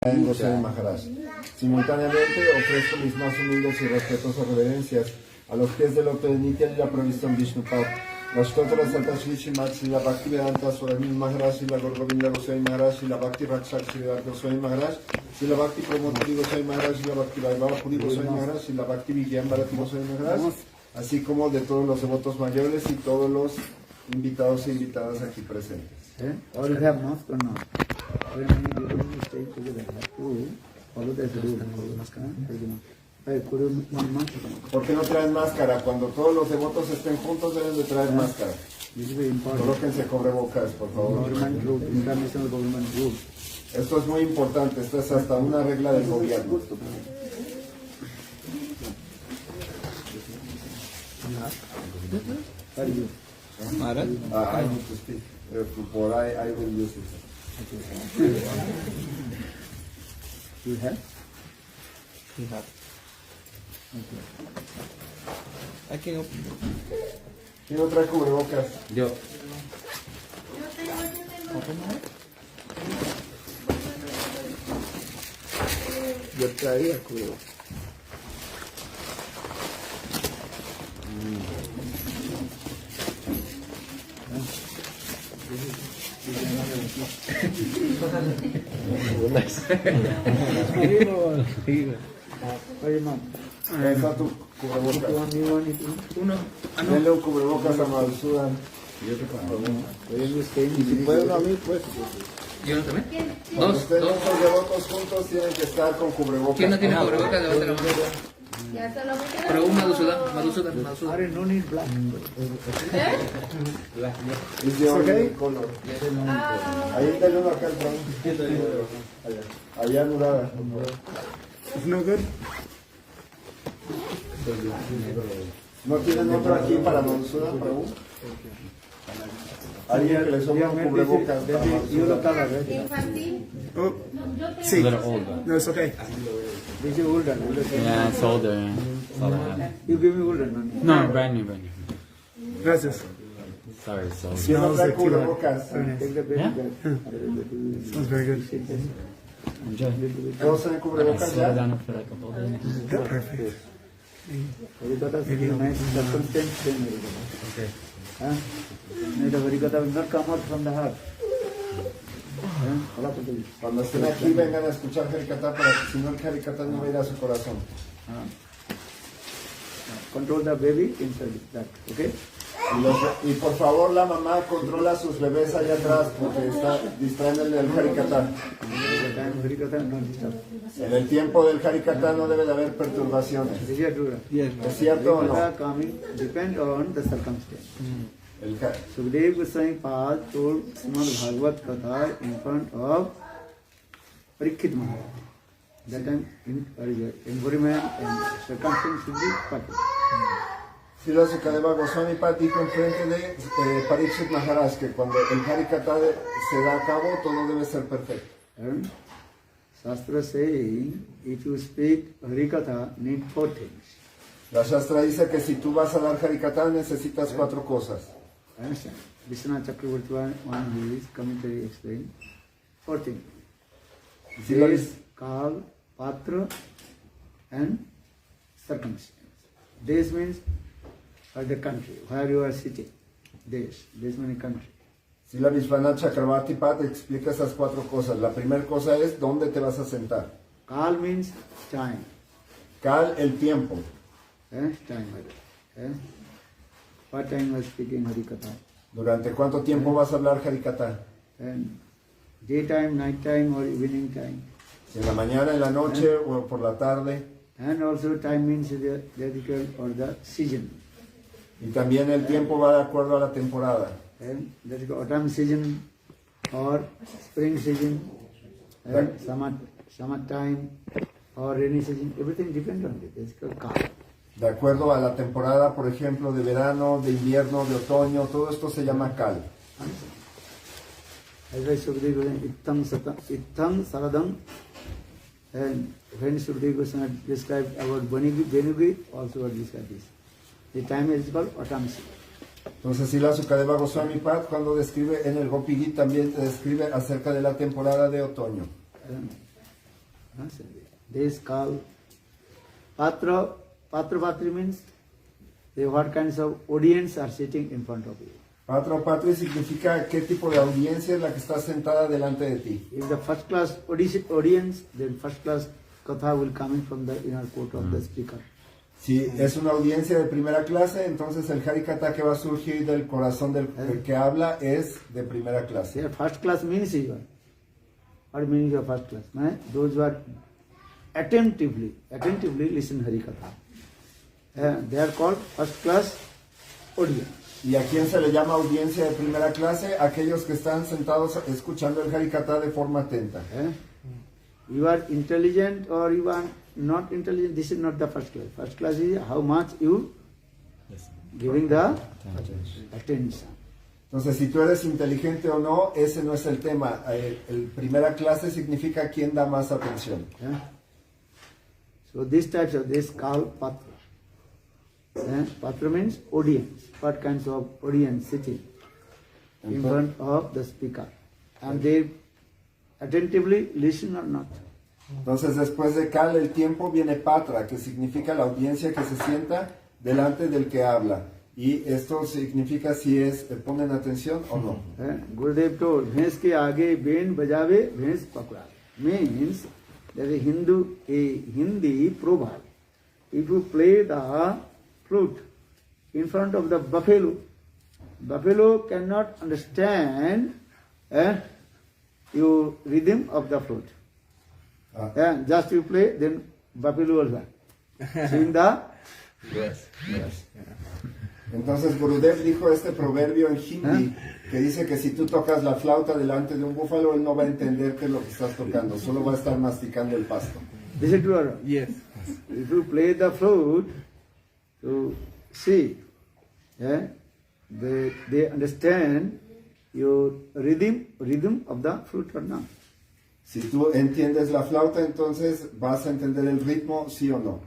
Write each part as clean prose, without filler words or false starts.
en Goswami Maharaj. Simultáneamente ofrezco mis más humildes y respetuosas reverencias a los pies del loto de Nitya y la provisión Vishnupad. Rashtotra Santa Shri Srimad Srila Bhakti Vedanta Swami Maharaj, Srila Gaur Govinda Goswami Maharaj, Srila Bhakti Rakshak Srila Goswami Maharaj, Srila Bhakti Promotari Goswami Maharaj, Srila Bhakti Vaibhava Puri Goswami Maharaj, Srila Bhakti Vigyam Bharati Goswami Maharaj, así como de todos los devotos mayores y todos los invitados e invitadas aquí presentes. All you have mask or not? When you stay together, follow the rule. ¿Por qué no traen máscara? Cuando todos los devotos estén juntos deben de traer máscara. Colóquense cubrebocas, por favor. International government rule. Esto es muy importante, esto es hasta una regla del gobierno. Maharaj? I need to speak. For I will use it. You have? You have. Okay. Aquí no. ¿Quién no trae cubrebocas? Yo. Yo traía culo. Oye, mam. ¿Dónde está tu cubrebocas? Uno. Denle un cubrebocas a Madhusudan. Y si puede uno a mí, pues. ¿Yo no también? Cuando Dos. estén los devotos juntos tienen que estar con cubrebocas. ¿Quién no tiene cubrebocas? Levante la mano. Pero un Madhusudan. Are no need black. Is the only color. Ahí denle uno acá al front. Allá anulada. No good. ¿No tienen otro aquí para Madhusudan, Prabhu? Alguien que le sobra un cubrebocas para You look Madhusudan. color, right? Infantil. Oh, Yo sí. tengo. little older. No, it's okay. This is older. Yeah, it's older. That's all I have. You give me older one. No, brand new. Gracias. Sorry, it's older. ¿Quién no trae cubrebocas? Take the baby Yeah? back. Smells very good. Enjoy. ¿Todos tienen cubrebocas Slow ya? down for like a whole day. Yeah, perfect. Harikatha is a nice circumstance then Harikatha. Okay. The Harikatha will not come out from the heart. Cuando estén aquí vengan a escuchar Harikatha para que si no el Harikatha no va a ir a su corazón. Control the baby inside that, okay? Y por favor la mamá controla a sus bebés allá atrás porque distraen el Harikatha. Harikatha not disturb. En el tiempo del Harikatha no debe de haber perturbaciones. Is it true? Yes. ¿Es cierto o no? Harikatha coming depend on the circumstance. Sukadeva Goswami Pad told Srimad Bhagavad Katha in front of Parikshit Maharaj. That time environment and circumstance should be perfect. Srila Sukadeva Goswami Pad dijo enfrente de Parikshit Maharaj que cuando el Harikatha se da a cabo todo debe ser perfecto. And Shastra saying, if you speak Harikatha, need 4 things. La Shastra dice que si tú vas a dar Harikatha necesitas 4 cosas. Understand? Vishwanath Chakravarti one he is commentary explain 4 things. Si lo Desh, Kal, Patra, and circumstance. Desh means the country where you are sitting. Desh means country. Si la Vishwanath Chakravarti Pad explica esas 4 cosas. La primera cosa es dónde te vas a sentar. Kal means time. Kal, el tiempo. Time. What time was speaking Harikatha? ¿Durante cuánto tiempo vas a hablar Harikatha? And daytime, night time, or evening time. Si en la mañana, en la noche o por la tarde. And also time means the dedical or the season. Y también el tiempo va de acuerdo a la temporada. And that is autumn season or spring season and summer time or rainy season. Everything depends on it. It's called Kal. De acuerdo a la temporada, por ejemplo, de verano, de invierno, de otoño, todo esto se llama Kal. As I Sukadeva Ittam Saradam, and when Sukadeva Goswami described about Venugi, also described this. The time is called autumn season. Entonces, si la Sukadeva Goswami Pad, cuando describe en el Gopi Gita, también describe acerca de la temporada de otoño. This called Patra. Patra Patri means what kinds of audience are sitting in front of you. Patro patri significa qué tipo de audiencia es la que está sentada delante de ti. If the first class audience, then first class katha will come in from the inner court of the speaker. Si es una audiencia de primera clase, entonces el Harikatha que va a surgir del corazón del que habla es de primera clase. Here, first class means even. What meaning of first class? Those who are attentively listen Harikatha. They are called first class audience. ¿Y a quién se le llama audiencia de primera clase? Aquellos que están sentados escuchando el Harikatha de forma atenta. You are intelligent or you are not intelligent, this is not the first class. First class is how much you giving the attention. Entonces, si tú eres inteligente o no, ese no es el tema. El primera clase significa quién da más atención. So these types of this called patra. Patra means audience. What kinds of audience sitting in front of the speaker, and they attentively listen or not. Entonces, después de Kal, el tiempo, viene Patra, que significa la audiencia que se sienta delante del que habla. Y esto significa si ponen atención o no. Gurudev told, "Bhens ke aage ben bajave, bhens pakura." Means there is a Hindi proverb. If you play the flute in front of the buffalo cannot understand your rhythm of the flute. Just you play, then buffalo will sing the. Yes. Entonces Gurudev dijo este proverbio en hindi que dice que si tú tocas la flauta delante de un búfalo, él no va a entender qué es lo que estás tocando, solo va a estar masticando el pasto. Is it true? Yes. If you play the flute, to see, they understand your rhythm of the flute or not. Si tú entiendes la flauta, entonces vas a entender el ritmo, sí o no.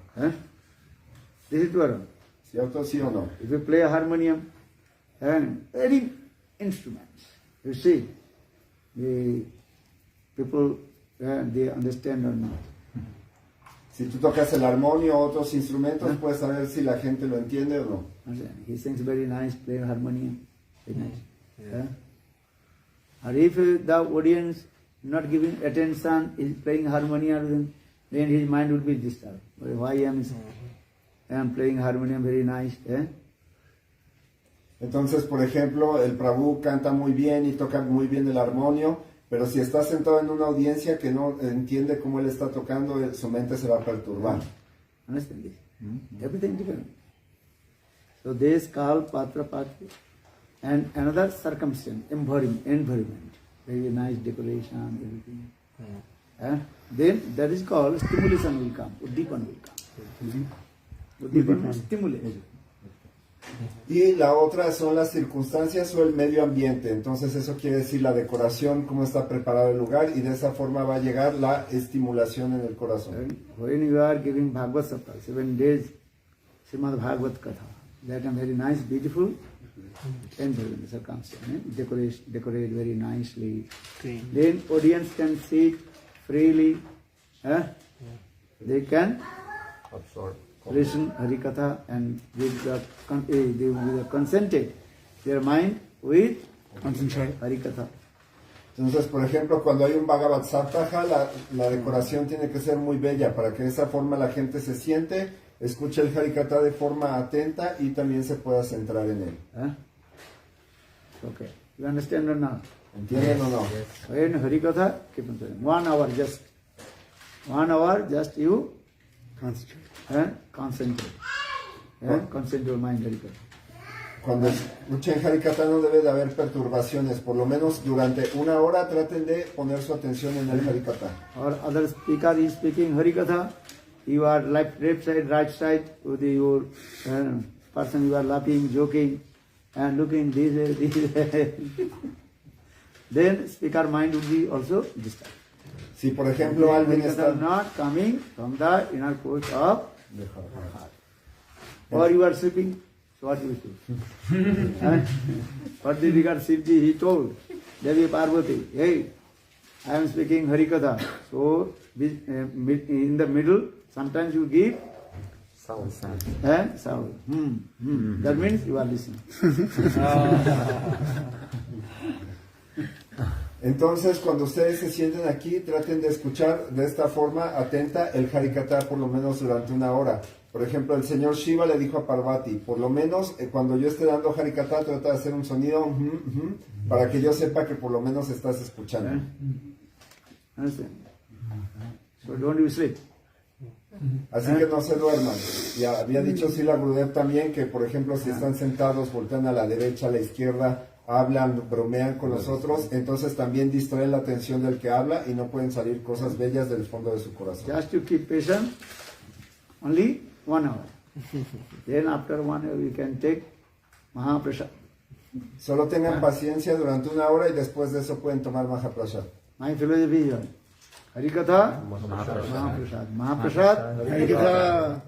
This is true. ¿Cierto? Sí o no. If you play a harmonium and any instruments, you see, the people, they understand or not. Si tú tocas el armonio o otros instrumentos, puedes saber si la gente lo entiende o no. He sings very nice, playing harmonium. Very nice. Or if the audience not giving attention is playing harmonium, then his mind will be disturbed. Why I am playing harmonium very nice. Entonces, por ejemplo, el Prabhu canta muy bien y toca muy bien el armonio, pero si está sentado en una audiencia que no entiende cómo él está tocando, su mente se va a perturbar. Understand this? Everything different. So this called patra patri. And another circumstance, environment. Very nice decoration, everything. Then that is called stimulation will come, uddipan will come. Uddipan, stimulation. Y la otra son las circunstancias o el medio ambiente. Entonces eso quiere decir la decoración, cómo está preparado el lugar, y de esa forma va a llegar la estimulación en el corazón. When you are giving Bhagavad Sapta, 7 days, Srimad Bhagavad Katha, that is very nice, beautiful, environment, circumstance, decorate very nicely. Then audience can sit freely, they can listen Harikatha and give the concentrate their mind with Harikatha. Entonces, por ejemplo, cuando hay un Bhagavad Saptaha, la decoración tiene que ser muy bella para que de esa forma la gente se siente, escuche el Harikatha de forma atenta y también se pueda centrar en él. Okay, you understand or not? ¿Entienden o no? When Harikatha, keep on saying, 1 hour just you concentrate. Concentrate your mind Harikatha. Cuando escuchen Harikatha no debe de haber perturbaciones, por lo menos durante 1 hora traten de poner su atención en el Harikatha. Or other speaker is speaking Harikatha, you are left side, right side, with your person you are laughing, joking, and looking this way. Then speaker mind will be also disturbed. Si por ejemplo alguien está... not coming from the inner course of the heart. Or you are sleeping, so what you do? What did regard Shivji, he told Devi Parvati, hey, I am speaking Harikatha. So in the middle, sometimes you give Sound. sound. That means you are listening. Entonces, cuando ustedes se sienten aquí, traten de escuchar de esta forma atenta el Harikatha por lo menos durante 1 hora. Por ejemplo, el señor Shiva le dijo a Parvati, por lo menos cuando yo esté dando Harikatha, trata de hacer un sonido para que yo sepa que por lo menos estás escuchando. Understand? So don't you sleep. Así que no se duerman. Y había dicho Srila Gurudev también que, por ejemplo, si están sentados, voltean a la derecha, a la izquierda, hablan, bromean con los otros, entonces también distraen la atención del que habla y no pueden salir cosas bellas del fondo de su corazón. Just to keep patient, only 1 hour. Then after 1 hour you can take Mahaprasad. Solo tengan paciencia durante 1 hora y después de eso pueden tomar Mahaprasad. My philosophy is Harikatha, Mahaprasad. Mahaprasad, Harikatha.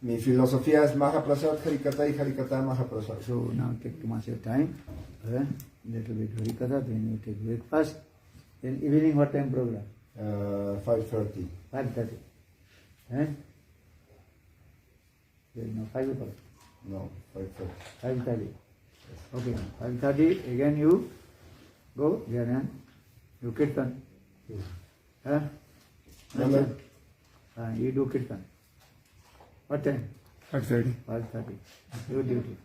Mi filosofía es Mahaprasad, Harikatha y Harikatha Mahaprasad. So now take too much of time. Little bit Harikatha, then you take breakfast. Then evening what time program? 5:30. 5:30. There is no 5 o'clock. No, 5:30. 5:30. Okay, 5:30 again you go there and do kirtan. You do kirtan. What time? 5:30. 5:30. Your duty.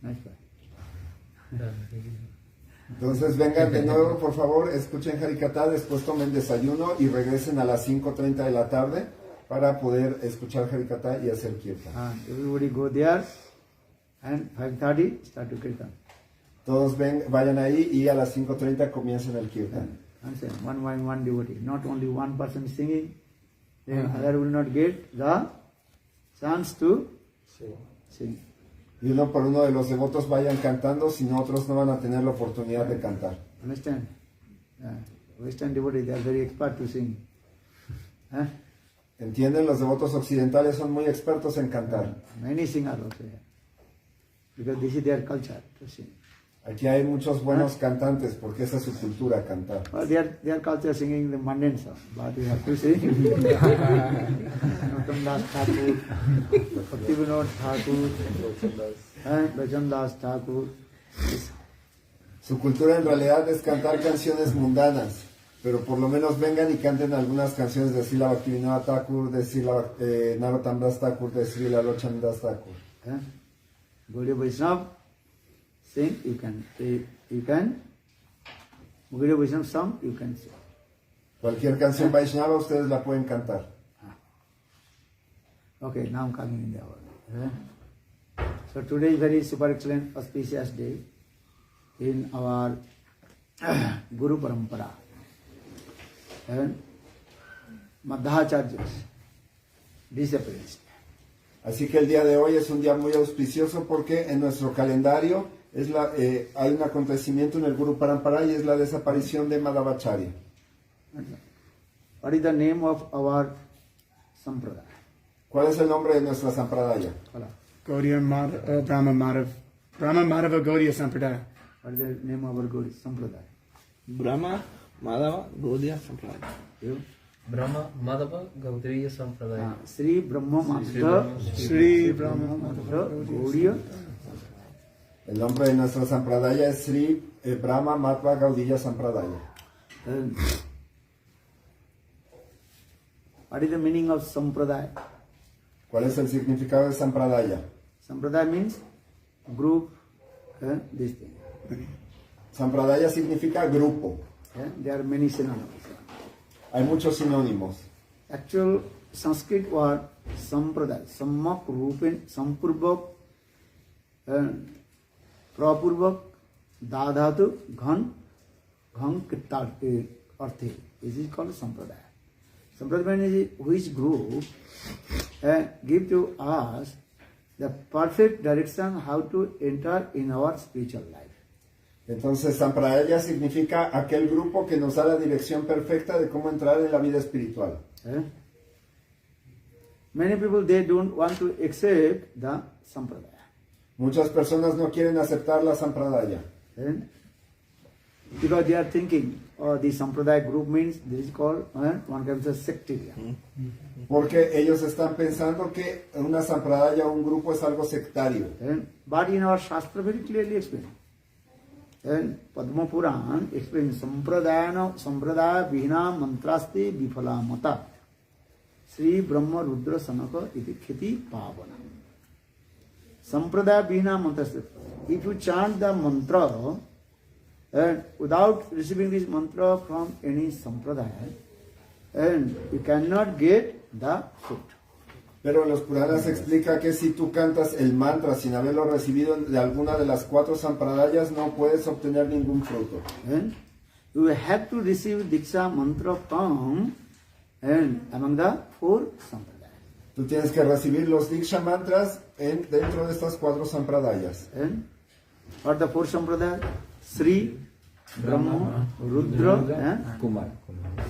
Nice one. Entonces vengan de nuevo, por favor, escuchen Harikatha, después tomen desayuno y regresen a las 5:30 de la tarde para poder escuchar Harikatha y hacer kirtan. Everybody go there and 5:30 start to kirtan. Todos vayan ahí y a las 5:30 comiencen el kirtan. Understand? One by one devotee. Not only one person singing, then other will not get the chance to sing. Y uno por uno de los devotos vayan cantando, sino otros no van a tener la oportunidad de cantar. Understand? Western devotees, they are very expert to sing. ¿Entienden? Los devotos occidentales son muy expertos en cantar. Many singers also here. Because this is their culture to sing. Aquí hay muchos buenos cantantes porque esa es su cultura, cantar. Well, their culture singing the mundane song, but you have to sing. Nautam Das Thakur, Bhaktivinoda Thakur, Bhajan Das Thakur. Su cultura en realidad es cantar canciones mundanas, pero por lo menos vengan y canten algunas canciones de Srila Bhaktivinoda Thakur, de Srila Narottam Das Thakur, de Srila Lochan Das Thakur. Gaudiya Vaishnava sing, you can. Gaudiya Vaishnava song, you can sing. Cualquier canción Vaishnava ustedes la pueden cantar. Okay, now I'm coming in the hour. So today is very super excellent, auspicious day in our Guru Parampara. And Madhacharya's disappearance. Así que el día de hoy es un día muy auspicioso porque en nuestro calendario hay un acontecimiento en el Guru Parampara y es la desaparición de Madhavacharya. What is the name of our sampradaya? ¿Cuál es el nombre de nuestra sampradaya? Gaudiya Brahma Madhava Gaudiya Sampradaya. What is the name of our Gaudiya sampradaya? Brahma Madhava Gaudiya Sampradaya. You? Brahma Madhava Gaudiya Sampradaya. Sri Brahma Madhava Sri Brahma Gaudiya. El nombre de nuestra sampradaya es Sri Brahma Madhava Gaudiya Sampradaya. What is the meaning of sampradaya? ¿Cuál es el significado de sampradaya? Sampradaya means group, this thing. Sampradaya significa grupo. There are many synonyms. Hay muchos sinónimos. Actual Sanskrit word sampradaya, sammak rupen, sampurvak, prapurvak, dadhatu, ghan kitarte, arthe. This is called sampradaya. Sampradaya means which group give to us the perfect direction how to enter in our spiritual life. Entonces, sampradaya significa aquel grupo que nos da la dirección perfecta de cómo entrar en la vida espiritual. Many people, they don't want to accept the sampradaya. Muchas personas no quieren aceptar la Sampradaya. Because they are thinking, oh, the Sampradaya group means this is called, one can say sectarian. Porque ellos están pensando que una Sampradaya o un grupo es algo sectario. But in our Shastra very clearly explained. And Padma Puran explains Sampradaya Vihina Mantrasti Vifala Mata Sri Brahma Rudra Sanaka iti Khiti Pavana. Sampradaya Vihina Mantrasti. If you chant the mantra and without receiving this mantra from any Sampradaya, and you cannot get the fruit. Pero los Puranas explica que si tú cantas el mantra sin haberlo recibido de alguna de las 4 Sampradayas, no puedes obtener ningún fruto. And you have to receive Diksha mantra from and among the 4 Sampradayas. Tú tienes que recibir los Diksha mantras dentro de estas 4 Sampradayas. And what the 4 Sampradayas? Sri, Brahma, Rudra, and Kumar.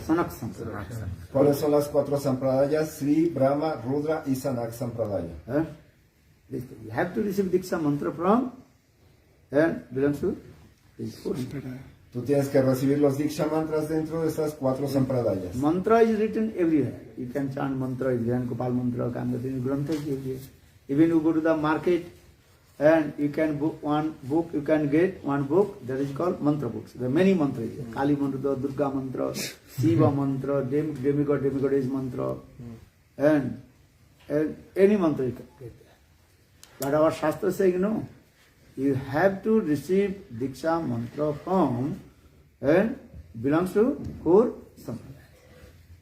Sanak Sampradaya. ¿Cuáles son las 4 Sampradayas? Sri, Brahma, Rudra y Sanak Sampradaya. You have to receive Diksha mantra from and belongs to these 4. Tú tienes que recibir los Diksha mantras dentro de estas 4 Sampradayas. Mantra is written everywhere. You can chant mantra, Gyan Gopal mantra, Kamgatini, Grantha is everywhere. Even you go to the market and you can book one book, you can get one book that is called mantra books. There are many mantras. Kali mantra, Durga mantra, Shiva mantra, demigod, demigoddess mantra, and any mantra you can get there. But our Shastra saying no. You have to receive Diksha mantra from and belongs to core Sampradaya.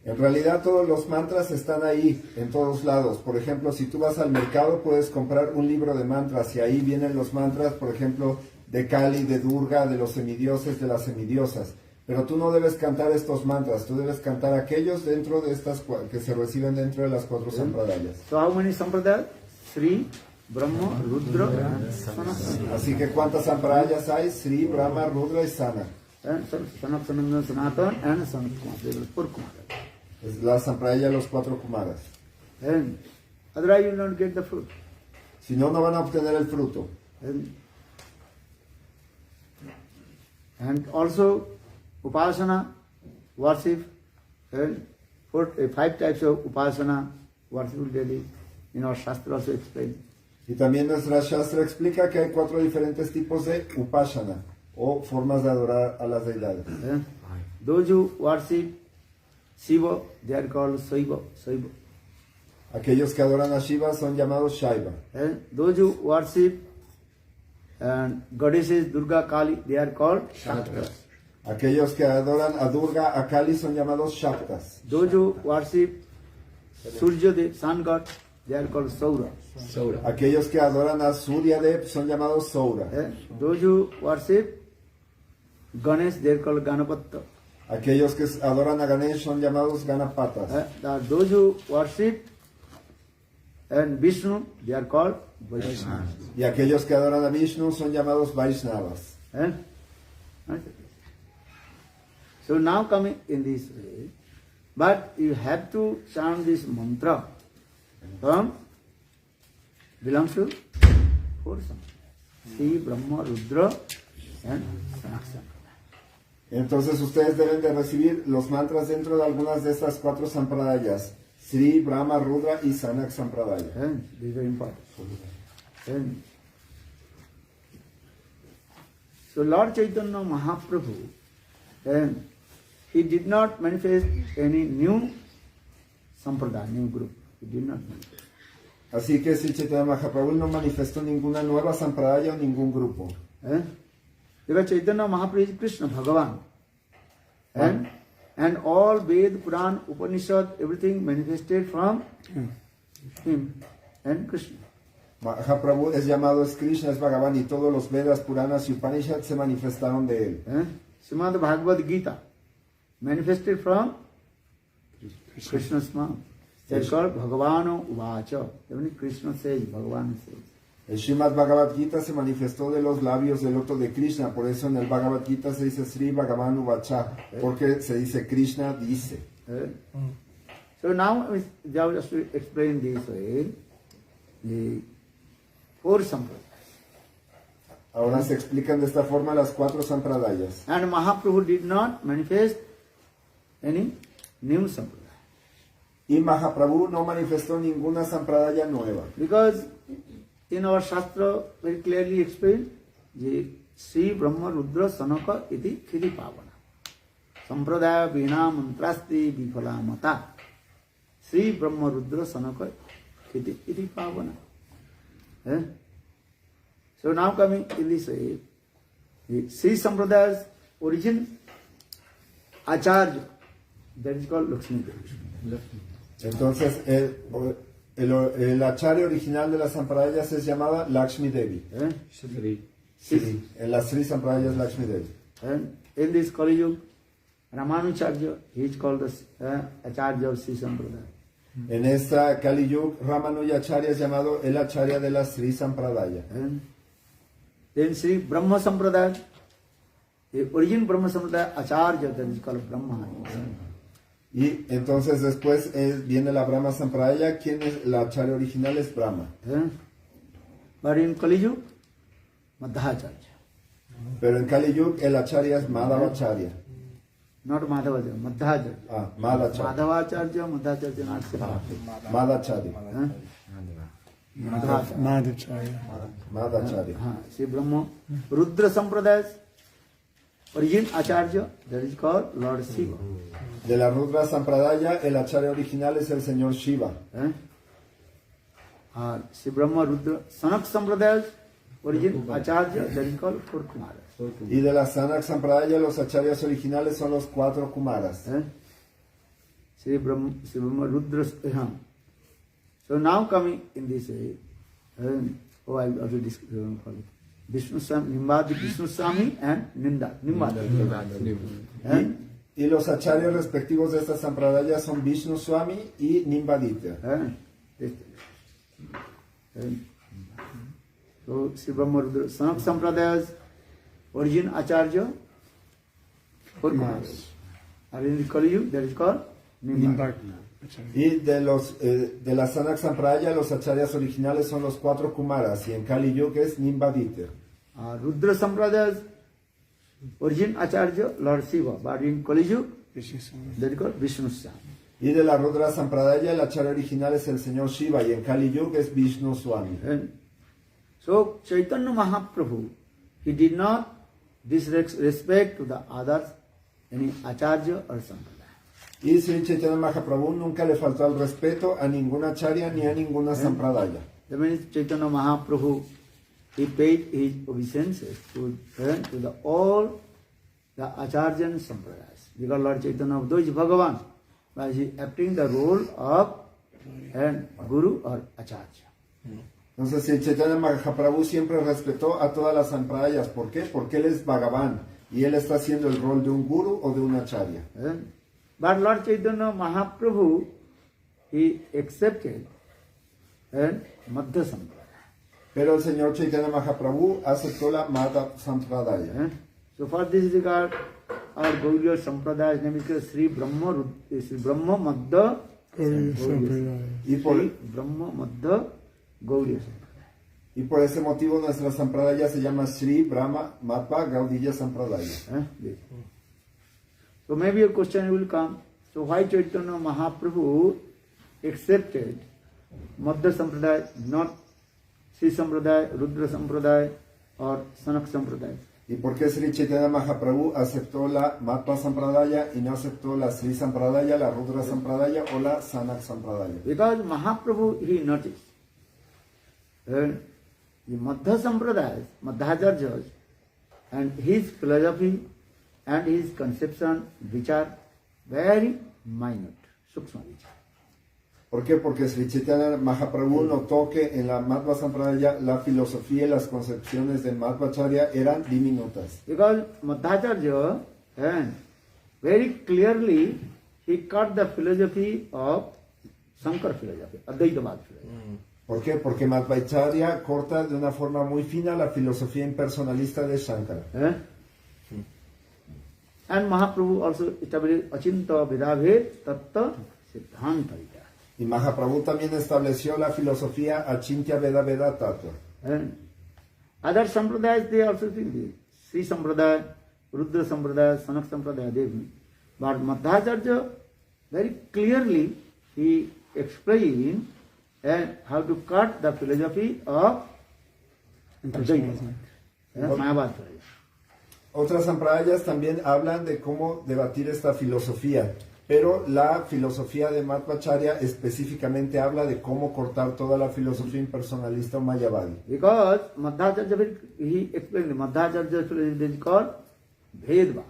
En realidad todos los mantras están ahí, en todos lados. Por ejemplo, si tú vas al mercado puedes comprar un libro de mantras y ahí vienen los mantras, por ejemplo, de Kali, de Durga, de los semidioses, de las semidiosas. Pero tú no debes cantar estos mantras, tú debes cantar aquellos dentro de estas que se reciben dentro de las 4 Sampradayas. So how many Sampradayas? Sri, Brahma, Rudra, and Sanatana. Así que ¿cuántas Sampradayas hay? Sri, Brahma, Rudra y Sana. And Sanatana, Sanatan, and Sanatkumar. They will 4 Kumaras. Es la Sampradaya de los 4 Kumaras. And otherwise you will not get the fruit. Si no, no van a obtener el fruto. And also Upasana, worship, and 5 types of Upasana, worshipful daily. In our Shastra also explained. Y también nuestra Shastra explica que hay 4 diferentes tipos de Upasana, o formas de adorar a las deidades. Those who worship Shiva, they are called Saiva. Aquellos que adoran a Shiva son llamados Shaiva. Those who worship goddesses Durga, Kali, they are called Shaktas. Aquellos que adoran a Durga, a Kali son llamados Shaktas. Those who worship Surya, the sun god, they are called Saura. Aquellos que adoran a Suryadev son llamados Saura. Those who worship Ganesh, they are called Ganapatta. Aquellos que adoran a Ganesh son llamados Ganapatas. Those who worship and Vishnu, they are called Vaishnavas. Y aquellos que adoran a Vishnu son llamados Vaishnavas. So now coming in this way, but you have to chant this mantra from belongs to 4 Sampradayas. Sri, Brahma, Rudra, and Sanatana. Entonces ustedes deben de recibir los mantras dentro de algunas de estas 4 Sampradayas. Sri, Brahma, Rudra y Sanak Sampradaya. These are important. So Lord Chaitanya Mahaprabhu, he did not manifest any new Sampradaya, new group. He did not manifest. Así que si Chaitanya Mahaprabhu no manifestó ninguna nueva Sampradaya o ningún grupo. Because Chaitanya Mahaprabhu is Krishna, Bhagavan. And all Ved, Puran, Upanishad, everything manifested from him and Krishna. Mahaprabhu es llamado es Krishna, es Bhagavan y todos los Vedas, Puranas y Upanishads se manifestaron de él. Srimad Bhagavad Gita manifested from Krishna's mouth. They called Bhagavano Uvacha. Even Krishna says, Bhagavan says. El Srimad Bhagavad Gita se manifestó de los labios del loto de Krishna, por eso en el Bhagavad Gita se dice Sri Bhagavan Uvacha, porque se dice Krishna dice. So now just to explain this way, the 4 Sampradayas. Ahora se explican de esta forma las 4 sampradayas. And Mahaprabhu did not manifest any new sampradaya. Y Mahaprabhu no manifestó ninguna sampradaya nueva. Because in our Shastra very clearly explained, Sri Brahma Rudra Sanaka iti Khiri Pavana. Sampradaya Vina Mantrasti Viphala Mata. Sri Brahma Rudra Sanaka iti Pavana. So now coming in this way, Sri Sampradaya's origin, Acharya, that is called Lakshmi Devi. Entonces, el acharya original de las sampradayas es llamada Lakshmi Devi. Sí, en las Sri sampradayas Lakshmi Devi. And in this Kali Yuga, Ramanujarya, he is called the Acharya of Sri Sampradaya. En esta Kali Yuga, Ramanujacharya es llamado el acharya de la Sri sampradaya. And then Sri Brahma Sampradaya, the origin Brahma Sampradaya, Acharya, that is called Brahma. Y entonces después viene la Brahma sampradaya, quien es la acharya original es Brahma. But in Kali Yuga, Madhacharya. Pero en Kali Yuga el acharya es Madhavacharya. Not Madhavacharya, Madhacharya. Ah, Madhacharya. Madhavacharya, Madhacharya, not similar. Madhacharya. Madhacharya. Madhacharya. Madhacharya. Sri Brahma Rudra Sampradaya, origin Acharya, that is called Lord Shiva. De la Rudra sampradaya, el acharya original es el señor Shiva. Sri Brahma Rudra Sanak Sampradaya, origin Acharya, that is called Four Kumaras. Y de la Sanak sampradaya, los acharyas originales son los 4 Kumaras. Sri Brahma Rudra. So now coming in this way, I will also discuss Vishnu Swami, Nimbadi Vishnu Swami and Nimbadi. Y los acharyas respectivos de esta sampradaya son Vishnu Swami y Nimbaditya. So Sri Brahma Rudra Sanak Sampradaya's origin Acharya, 4 Kumaras. And in the Kali Yuga, that is called Nimbadi. Y de la Sanak sampradaya, los acharyas originales son los 4 Kumaras. Y en Kali Yuga es Nimbaditya. Rudra Sampradaya's origin Acharya, Lord Shiva. But in Kali Yuga, that is called Vishnu Swami. Y de la Rudra sampradaya, el acharya original es el señor Shiva. Y en Kali Yuga es Vishnu Swami. So Chaitanya Mahaprabhu, he did not disrespect to the others, any Acharya or Sampradaya. Y Sri Chaitanya Mahaprabhu nunca le faltó al respeto a ninguna acharya ni a ninguna sampradaya. That means Chaitanya Mahaprabhu, he paid his obeisances to all the Acharya and Sampradayas. Because Lord Chaitanya, though is Bhagavan, but he is acting the role of Guru or Acharya. Entonces, el Chaitanya Mahaprabhu siempre respetó a todas las sampradayas. ¿Por qué? Porque él es Bhagavan y él está haciendo el rol de un guru o de un acharya. But Lord Chaitanya Mahaprabhu, he accepted Madhya Sampradaya. Pero el señor Chaitanya Mahaprabhu aceptó la Madhya Sampradaya. So for this regard, our Gauriya Sampradaya name is Sri Brahma Madhya Y por, Sri Brahma Madhya Gauriya Sampradaya. y por ese motivo nuestra sampradaya se llama Sri Brahma Madhva Gaudiya Sampradaya. So maybe a question will come, so why Chaitanya Mahaprabhu accepted Madhya Sampradaya, not Sri Sampradaya, Rudra Sampradaya or Sanak Sampradaya? ¿Y por qué Sri Chaitanya Mahaprabhu aceptó la Madhva Sampradaya y no aceptó la Sri Sampradaya, la Rudra Sampradaya o la Sanak Sampradaya? Because Mahaprabhu, he noticed the Madhya Sampradaya, Madhyacharyas, and his philosophy and his conception, which are very minute, sukshma vichar. ¿Por qué? Porque Sri Chaitanya Mahaprabhu notó que en la Madhva Sampradaya la filosofía y las concepciones del Madhvacharya eran diminutas. Because Madhacharya, very clearly, he cut the philosophy of Shankara philosophy, Advaitavad philosophy. ¿Por qué? Porque Madhvacharya corta de una forma muy fina la filosofía impersonalista de Shankara. And Mahaprabhu also established Achinta Vedabhed Tattva Siddhanta. Y Mahaprabhu también estableció la filosofía Achintya Veda Veda Tattva. Other sampradayas, they also think this. Sri Sampradaya, Rudra Sampradaya, Sanak Sampradaya, they mean. But Madhacharya very clearly he explained how to cut the philosophy of Advaita, Mayavad. Otras sampradayas también hablan de cómo debatir esta filosofía, pero la filosofía de Madhvacharya específicamente habla de cómo cortar toda la filosofía impersonalista o Mayavadi. Because Madhacharya, he explained Madhacharya's philosophy is called Bhedva.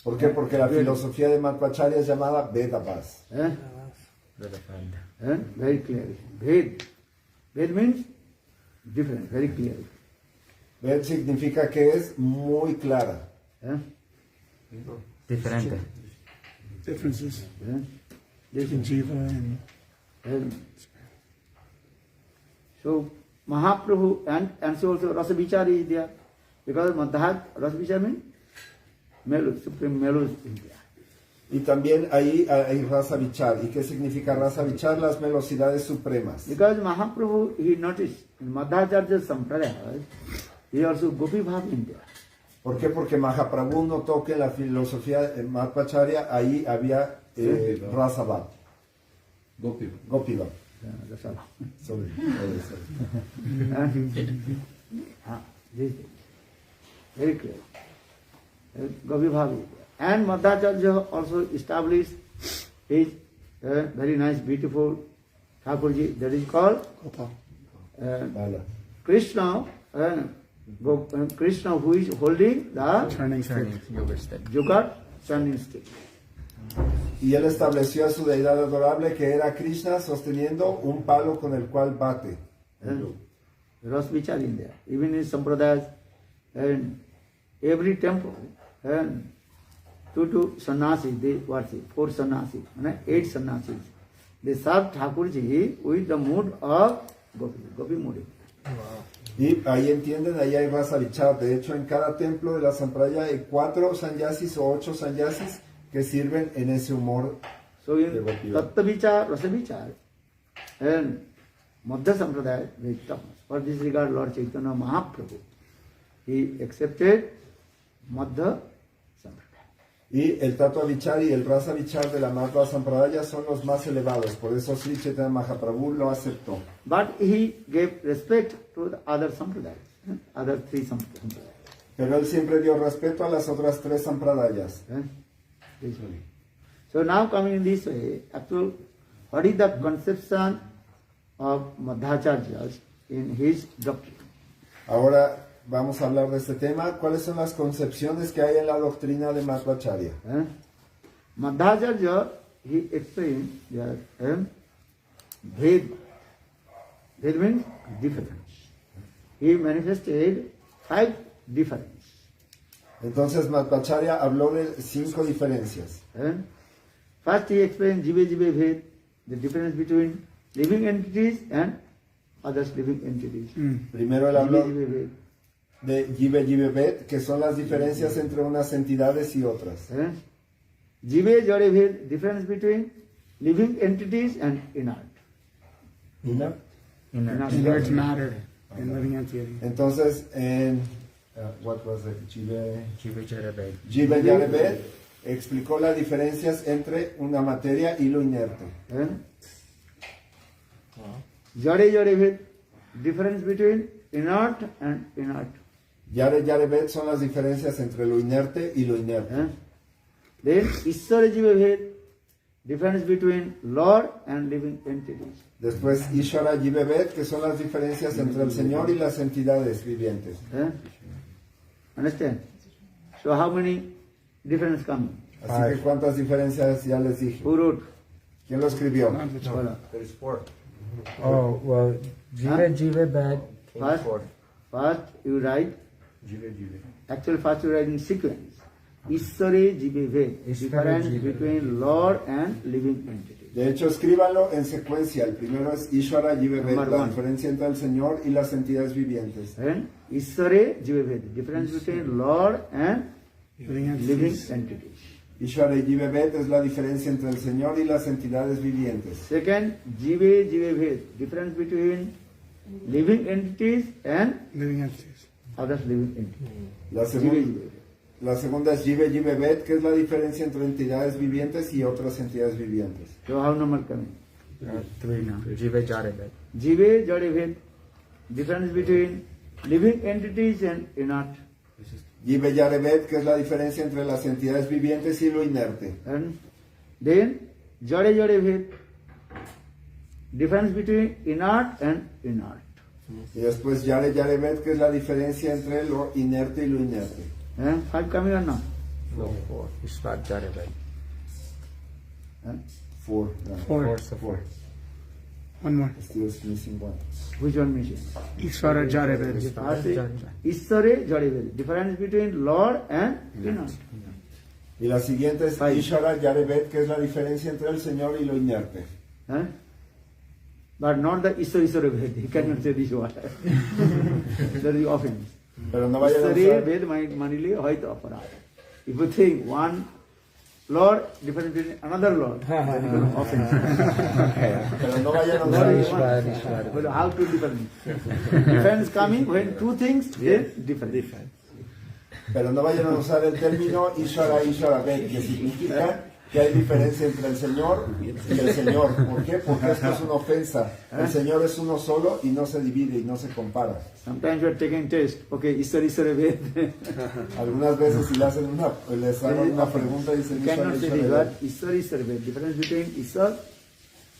¿Por qué? Porque la filosofía de Madhvacharya es llamada Vedabhas. Very clearly. Bhed. Bhed means different, very clearly. Ved significa que es muy clara. Diferente. Differences This in is, Jiva and so Mahaprabhu and so also Rasa Vichari is there. Because Madhaj, Rasa Vichari means Melu, Supreme Melu is there. Y también ahí hay Rasa Vichar. ¿Y qué significa Rasa Vichar? Las velocidades supremas. Because Mahaprabhu, he noticed in Madhacharya Sampradaya, he also Gopi Bhav in there. ¿Por qué? Porque Mahaprabhu notó que en la filosofía de Madhvacharya ahí había Rasa Bhav. Gopi Bhav. That's all. Sorry. This is very clear. Gopi Bhav is there. And Madhacharya also established his very nice, beautiful Thakurji, that is called Gopal. Bala. Krishna, Krishna who is holding the Turning stick. Yoga stick. Jugat turning stick. Y él estableció a su deidad adorable que era Krishna sosteniendo un palo con el cual bate. Ras Vichar in there. Even in Sampradayas, and every temple, and two sannyasis, they worship, 4 sannyasis, 8 sannyasis. They serve Thakurji with the mood of Gopi mood. Y ahí entienden, ahí hay Rasa Vichar. De hecho, en cada templo de la Sampradaya hay 4 sannyasis o 8 sannyasis que sirven en ese humor. So in de Gopi Bhav. Tattva Vichar, Rasa Vichar, and Madhya Sampradaya, very tough. For this regard, Lord Chaitanya Mahaprabhu, he accepted Madhya Sampradaya. Y el Tattva Vichar y el Rasa Vichar de la Madhva Sampradaya son los más elevados. Por eso Sri Chaitanya Mahaprabhu lo aceptó. But he gave respect to the other Sampradayas, other 3 Sampradayas. Pero él siempre dio respeto a las otras 3 Sampradayas. This way. So now coming in this way, actually, what is the conception of Madhacharya in his doctrine? Ahora vamos a hablar de este tema. ¿Cuáles son las concepciones que hay en la doctrina de Madhvacharya? Madhacharya, he explained that Bhed means difference. He manifested 5 differences. Entonces Madhvacharya habló de 5 diferencias. First he explained Jive Bhed, the difference between living entities and others living entities. Primero él habló Jive Bhed. de Jive Bet, que son las diferencias entre unas entidades y otras. Jive Jare Bhed, difference between living entities and inert. Inert matter and living entity. Entonces, en what was it? Jive Jiva Jare Bet explicó las diferencias entre una materia y lo inerte. Jare Bhed, difference between inert and inert. Yare Bet son las diferencias entre lo inerte y lo inerte. Then Ishvara Jiva Bhed, difference between Lord and living entities. Después Ishvara Jive Bet, que son las diferencias entre el Señor y las entidades vivientes. Understand? So how many differences come? Así que cuántas diferencias ya les dije. Who wrote? ¿Quién lo escribió? Voilà. Oh, well, Jiva bad. First you write, actually first you write in sequence. Ishvare Jive Bhed, difference between Lord and living entities. De hecho, escríbanlo en secuencia. El primero es Ishvara Jive Bet, Number la one. diferencia entre el Señor y las entidades vivientes. And Ishvare Jiva Bhed, difference between Lord and living entities. Ishvara Jive Bet es la diferencia entre el Señor y las entidades vivientes. Second, Jive Bhed, difference between living entities and Living entities. other living entities. La, la segunda es Jive Jive Bet, que es la diferencia entre entidades vivientes y otras entidades vivientes. So how number coming? 3 now. Jive Jare Bed. Jive Jare Bhed, difference between living entities and inert. Jive Jare Bet, que es la diferencia entre las entidades vivientes y lo inerte. And then Jare Jare Bhed, difference between inert and inert. Y después Yare Yare Bet, que es la diferencia entre lo inerte y lo inerte. 5 coming or not? No, 4. Ishvat Jare Bed. 4. 4. 4. One more. Still is missing one. Which one missing? Ishvara Jareved. Ishvare Jare Bhed, difference between Lord and inert. Y la siguiente es Five. Ishara Yare Bet, que es la diferencia entre el Señor y lo inerte. But not the Ishvara Bhed. He cannot say this word. That is offense. Pero no vayan a Ishvara usar, Bhed manili hoita aparat. If you think one Lord different between another Lord, that is an offense. pero no vayan a Lord usar, is one. But how to different? Difference coming when two things then different. pero no vayan a usar el término Ishara Ishara Bet, que significa que hay diferencia entre el Señor y el Señor. ¿Por qué? Porque esto es una ofensa. El Señor es uno solo y no se divide y no se compara. Sometimes you are taking test. Okay, Ishvara Bhed. Algunas veces si les hagan una pregunta dicen You cannot say this word. Bet. Ishvara Bhed. Difference between Ishvara,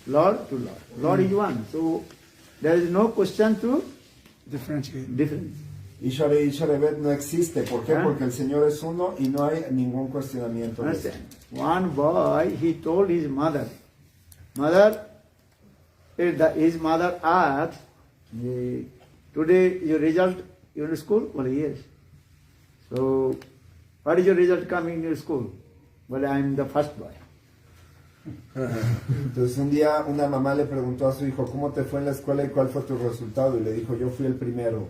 Lord to Lord. Lord is one. So there is no question to Differentiate. difference. Ishara Ishara Bet no existe. ¿Por qué? Porque el Señor es uno y no hay ningún cuestionamiento de eso. Understand? One boy, he told his mother, his mother asked, today your result in school? Well, yes. So, what is your result coming in your school? Well, I am the first boy. Entonces un día una mamá le preguntó a su hijo, ¿cómo te fue en la escuela y cuál fue tu resultado? Y le dijo, yo fui el primero.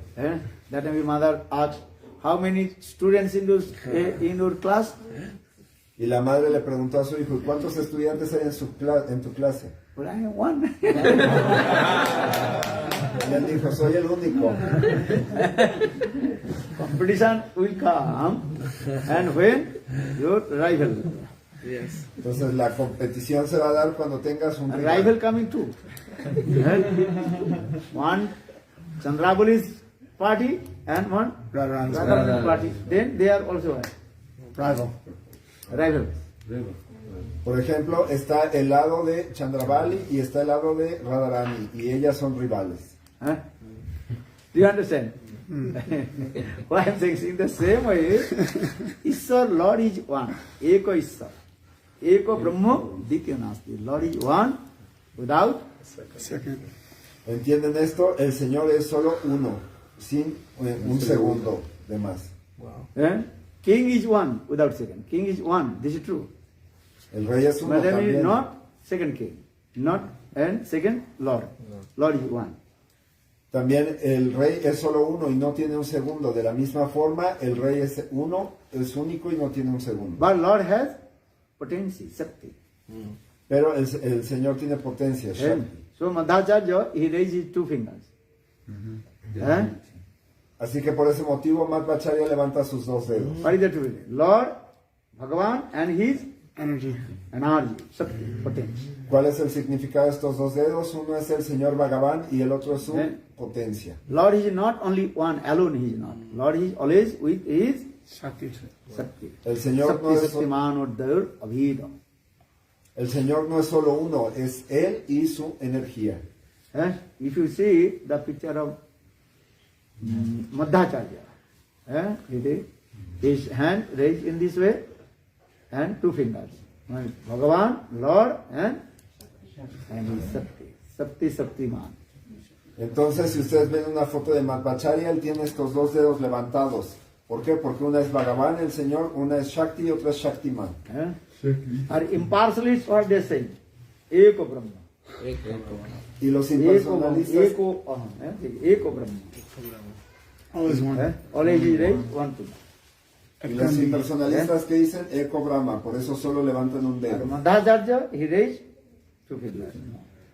That time your mother asked, how many students in your class? Y la madre le preguntó a su hijo, ¿y cuántos estudiantes hay en tu clase? Well, I am one. Y él dijo, soy el único. Competition will come, and when your rival. Yes. Entonces la competición se va a dar cuando tengas un A rival coming too. One Chandrabali's party and one Radharani's party. Then they are also Rival. rival. Por ejemplo, está el lado de Chandravali y está el lado de Radharani y ellas son rivales. Do you understand? What I'm saying, in the same way, Ishwar, Lord is one. Eko Ishwar. Eko Brahma, Ditya Nasti. Lord is one without Second. ¿Entienden esto? El Señor es solo uno, sin un segundo de más. King is one without second. King is one. This is true. El Rey es uno But then is también. not second king. Not and second Lord. Lord is one. También el Rey es solo uno y no tiene un segundo. De la misma forma, el Rey es uno, es único y no tiene un segundo. But Lord has potency, Shakti. Pero el Señor tiene potencia, Shakti. So Madhacharya, he raised his two fingers. Así que por ese motivo, Madhvacharya levanta sus dos dedos. What is the two fingers? Lord, Bhagavan and his Energy. energy, Shakti, potency. ¿Cuál es el significado de estos dos dedos? Uno es el Señor Bhagavan y el otro es su potencia. Lord is not only one, alone he is not. Lord is always with his Shakti. Shakti. El Señor no Shakti es, Shaktiman Uddhar Abhida. el Señor no es solo uno, es Él y su energía. If you see the picture of Madhacharya, his hand raised in this way and two fingers. Bhagavan, Lord and his Shakti. Shakti Shaktiman. Entonces, si ustedes ven una foto de Madhvacharya, él tiene estos dos dedos levantados. ¿Por qué? Porque una es Bhagavan, el Señor, una es Shakti y otra es Shaktiman. Or impartialists, what they say? Eko Brahma. Y los Eko impersonalistas, Brahma. Always one. Always he raised one to y los impersonalistas que dicen Eko Brahma, por eso solo levantan un dedo. Madhacharya, he raised two fingers.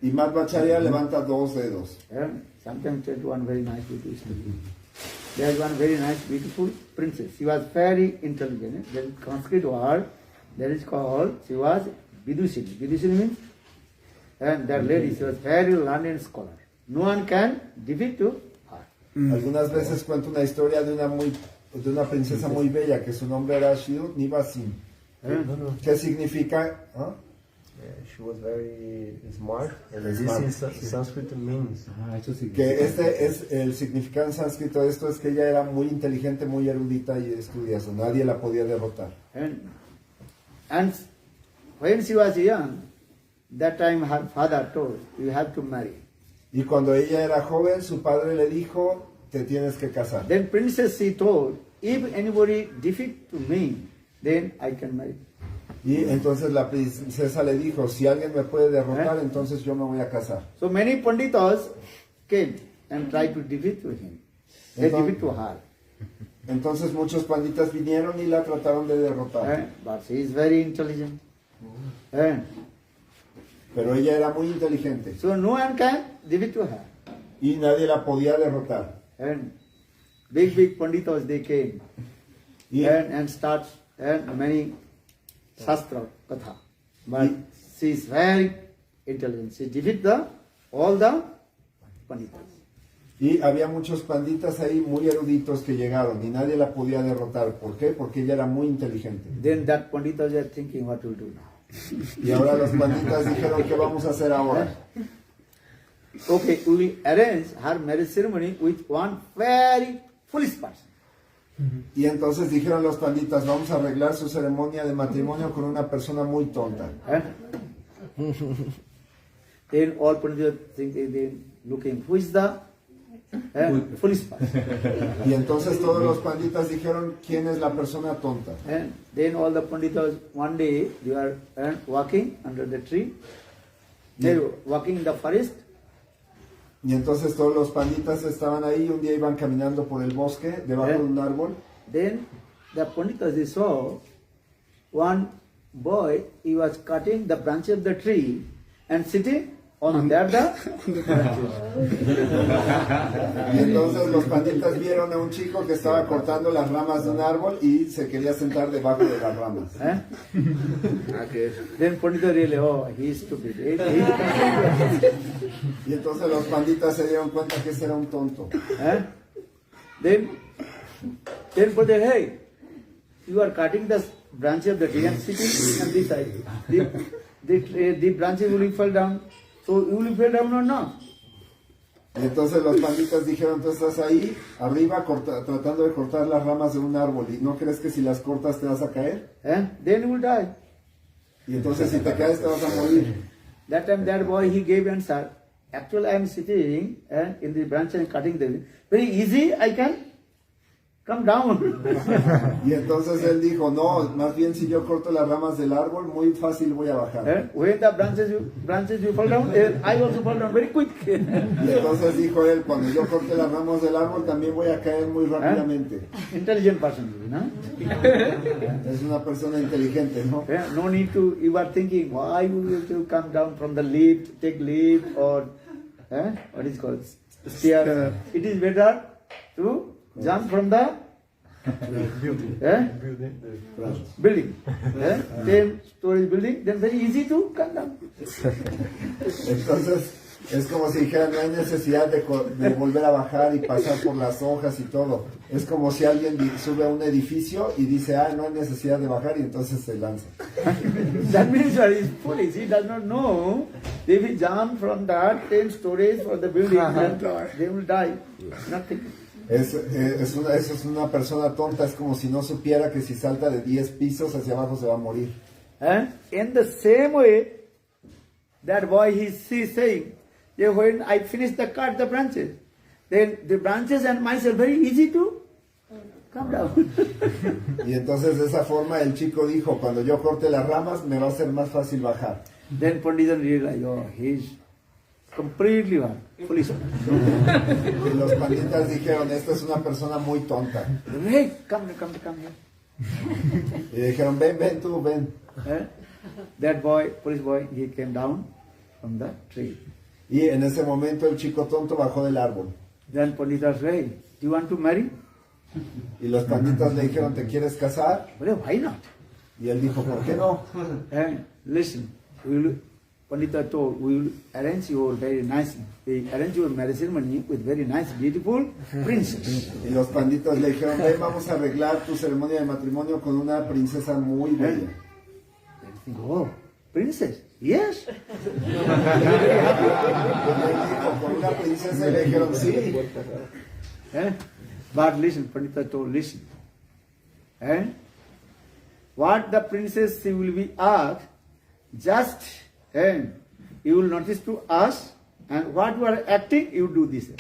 Y Madhvacharya levanta 2 dedos. And sometimes tell one very nice beautiful story. There is one very nice beautiful princess. She was very intelligent. There is Sanskrit word that is called, she was Vidushini. Vidushini means, and that lady, she was very learned scholar. No one can defeat to her. Algunas veces cuento una historia de una princesa muy bella que su nombre era Shiru Nivasin. ¿Qué significa? ¿Ah? She was very smart, and this Smart. in Sanskrit means. Que este es el significado en sánscrito de esto es que ella era muy inteligente, muy erudita y estudiosa. Nadie la podía derrotar. And when she was young, that time her father told, you have to marry. Y cuando ella era joven, su padre le dijo, te tienes que casar. Then princess she told, if anybody defeat to me, then I can marry. Y entonces la princesa le dijo, si alguien me puede derrotar, entonces yo me voy a casar. So many panditas came and tried to defeat to him. They defeat to her. Entonces muchos panditas vinieron y la trataron de derrotar. But she is very intelligent. Pero ella era muy inteligente So no one can defeat to her. y nadie la podía derrotar. And big panditas they came Y, and start and many shastra katha. But she is very intelligent. She defeat all the panditas. y había muchos panditas ahí muy eruditos que llegaron y nadie la podía derrotar. ¿Por qué? Porque ella era muy inteligente. Then that panditas are thinking what to do now. Y ahora los panditas dijeron, ¿qué vamos a hacer ahora? Okay, we will arrange her marriage ceremony with one very foolish person. Y entonces dijeron los panditas, vamos a arreglar su ceremonia de matrimonio con una persona muy tonta. Then all panditas think they looking who is the foolish person. Y entonces todos los panditas dijeron, ¿quién es la persona tonta? And then all the panditas one day they are walking under the tree. They were walking in the forest. Y entonces todos los panditas estaban ahí, un día iban caminando por el bosque, debajo de un árbol. Then the panditas they saw one boy, he was cutting the branch of the tree and sitting on that Y entonces los panditas vieron a un chico que estaba cortando las ramas de un árbol y se quería sentar debajo de las ramas. Then pandita really, oh, he is stupid. Y entonces los panditas se dieron cuenta que ese era un tonto. Then pandita, hey, you are cutting the branch of the tree and sitting on this side. The branches will fall down. So you will fall down or not? Y entonces los panditas dijeron, tú estás ahí arriba tratando de cortar las ramas de un árbol y no crees que si las cortas te vas a caer. Then you will die. Y entonces si te caes te vas a morir. That time that boy he gave answer. Actually I am sitting in the branch and cutting them. Very easy I can come down. Y entonces él dijo, no, más bien si yo corto las ramas del árbol, muy fácil voy a bajar. When the branches you fall down, I also fall down very quick. Y entonces dijo él, cuando yo corte las ramas del árbol también voy a caer muy rápidamente. Intelligent person, you know? Es una persona inteligente, ¿no? No need to, you are thinking, why you will to come down from the lift, take lift or what is called, stair. It is better to jump from the building. 10-story building, then very easy to come down. Entonces es como si dijeran, no hay necesidad de volver a bajar y pasar por las hojas y todo. Es como si alguien sube a un edificio y dice, no hay necesidad de bajar y entonces se lanza. That means he is foolish. He does not know if he jump from that 10 stories for the building, then they will die. Nothing. Eso es una persona tonta, es como si no supiera que si salta de 10 pisos hacia abajo se va a morir. In the same way, that boy he is saying, when I finish the cut the branches, then the branches and myself very easy to come down. Y entonces de esa forma el chico dijo, cuando yo corte las ramas me va a ser más fácil bajar. Then Pandita realized, oh, he is completely foolish. Y los panditas dijeron, esta es una persona muy tonta. Hey, come here. Y dijeron, ven tú, ven. That boy, police boy, he came down from the tree. Y en ese momento el chico tonto bajó del árbol. Then Pandita said, do you want to marry? Y los panditas le dijeron, ¿te quieres casar? Well, why not? Y él dijo, ¿por qué no? And listen, Pandita told, we will arrange your very nice, arrange your marriage ceremony with very nice, beautiful princess. Y los panditas le dijeron, ven, vamos a arreglar tu ceremonia de matrimonio con una princesa muy bella. And I think, oh, princess? Yes. Y él dijo, con una princesa, y le dijeron, sí. But listen, Pandita told, listen. And what the princess she will be asked, just and you will notice to us, and what you are acting, you do this.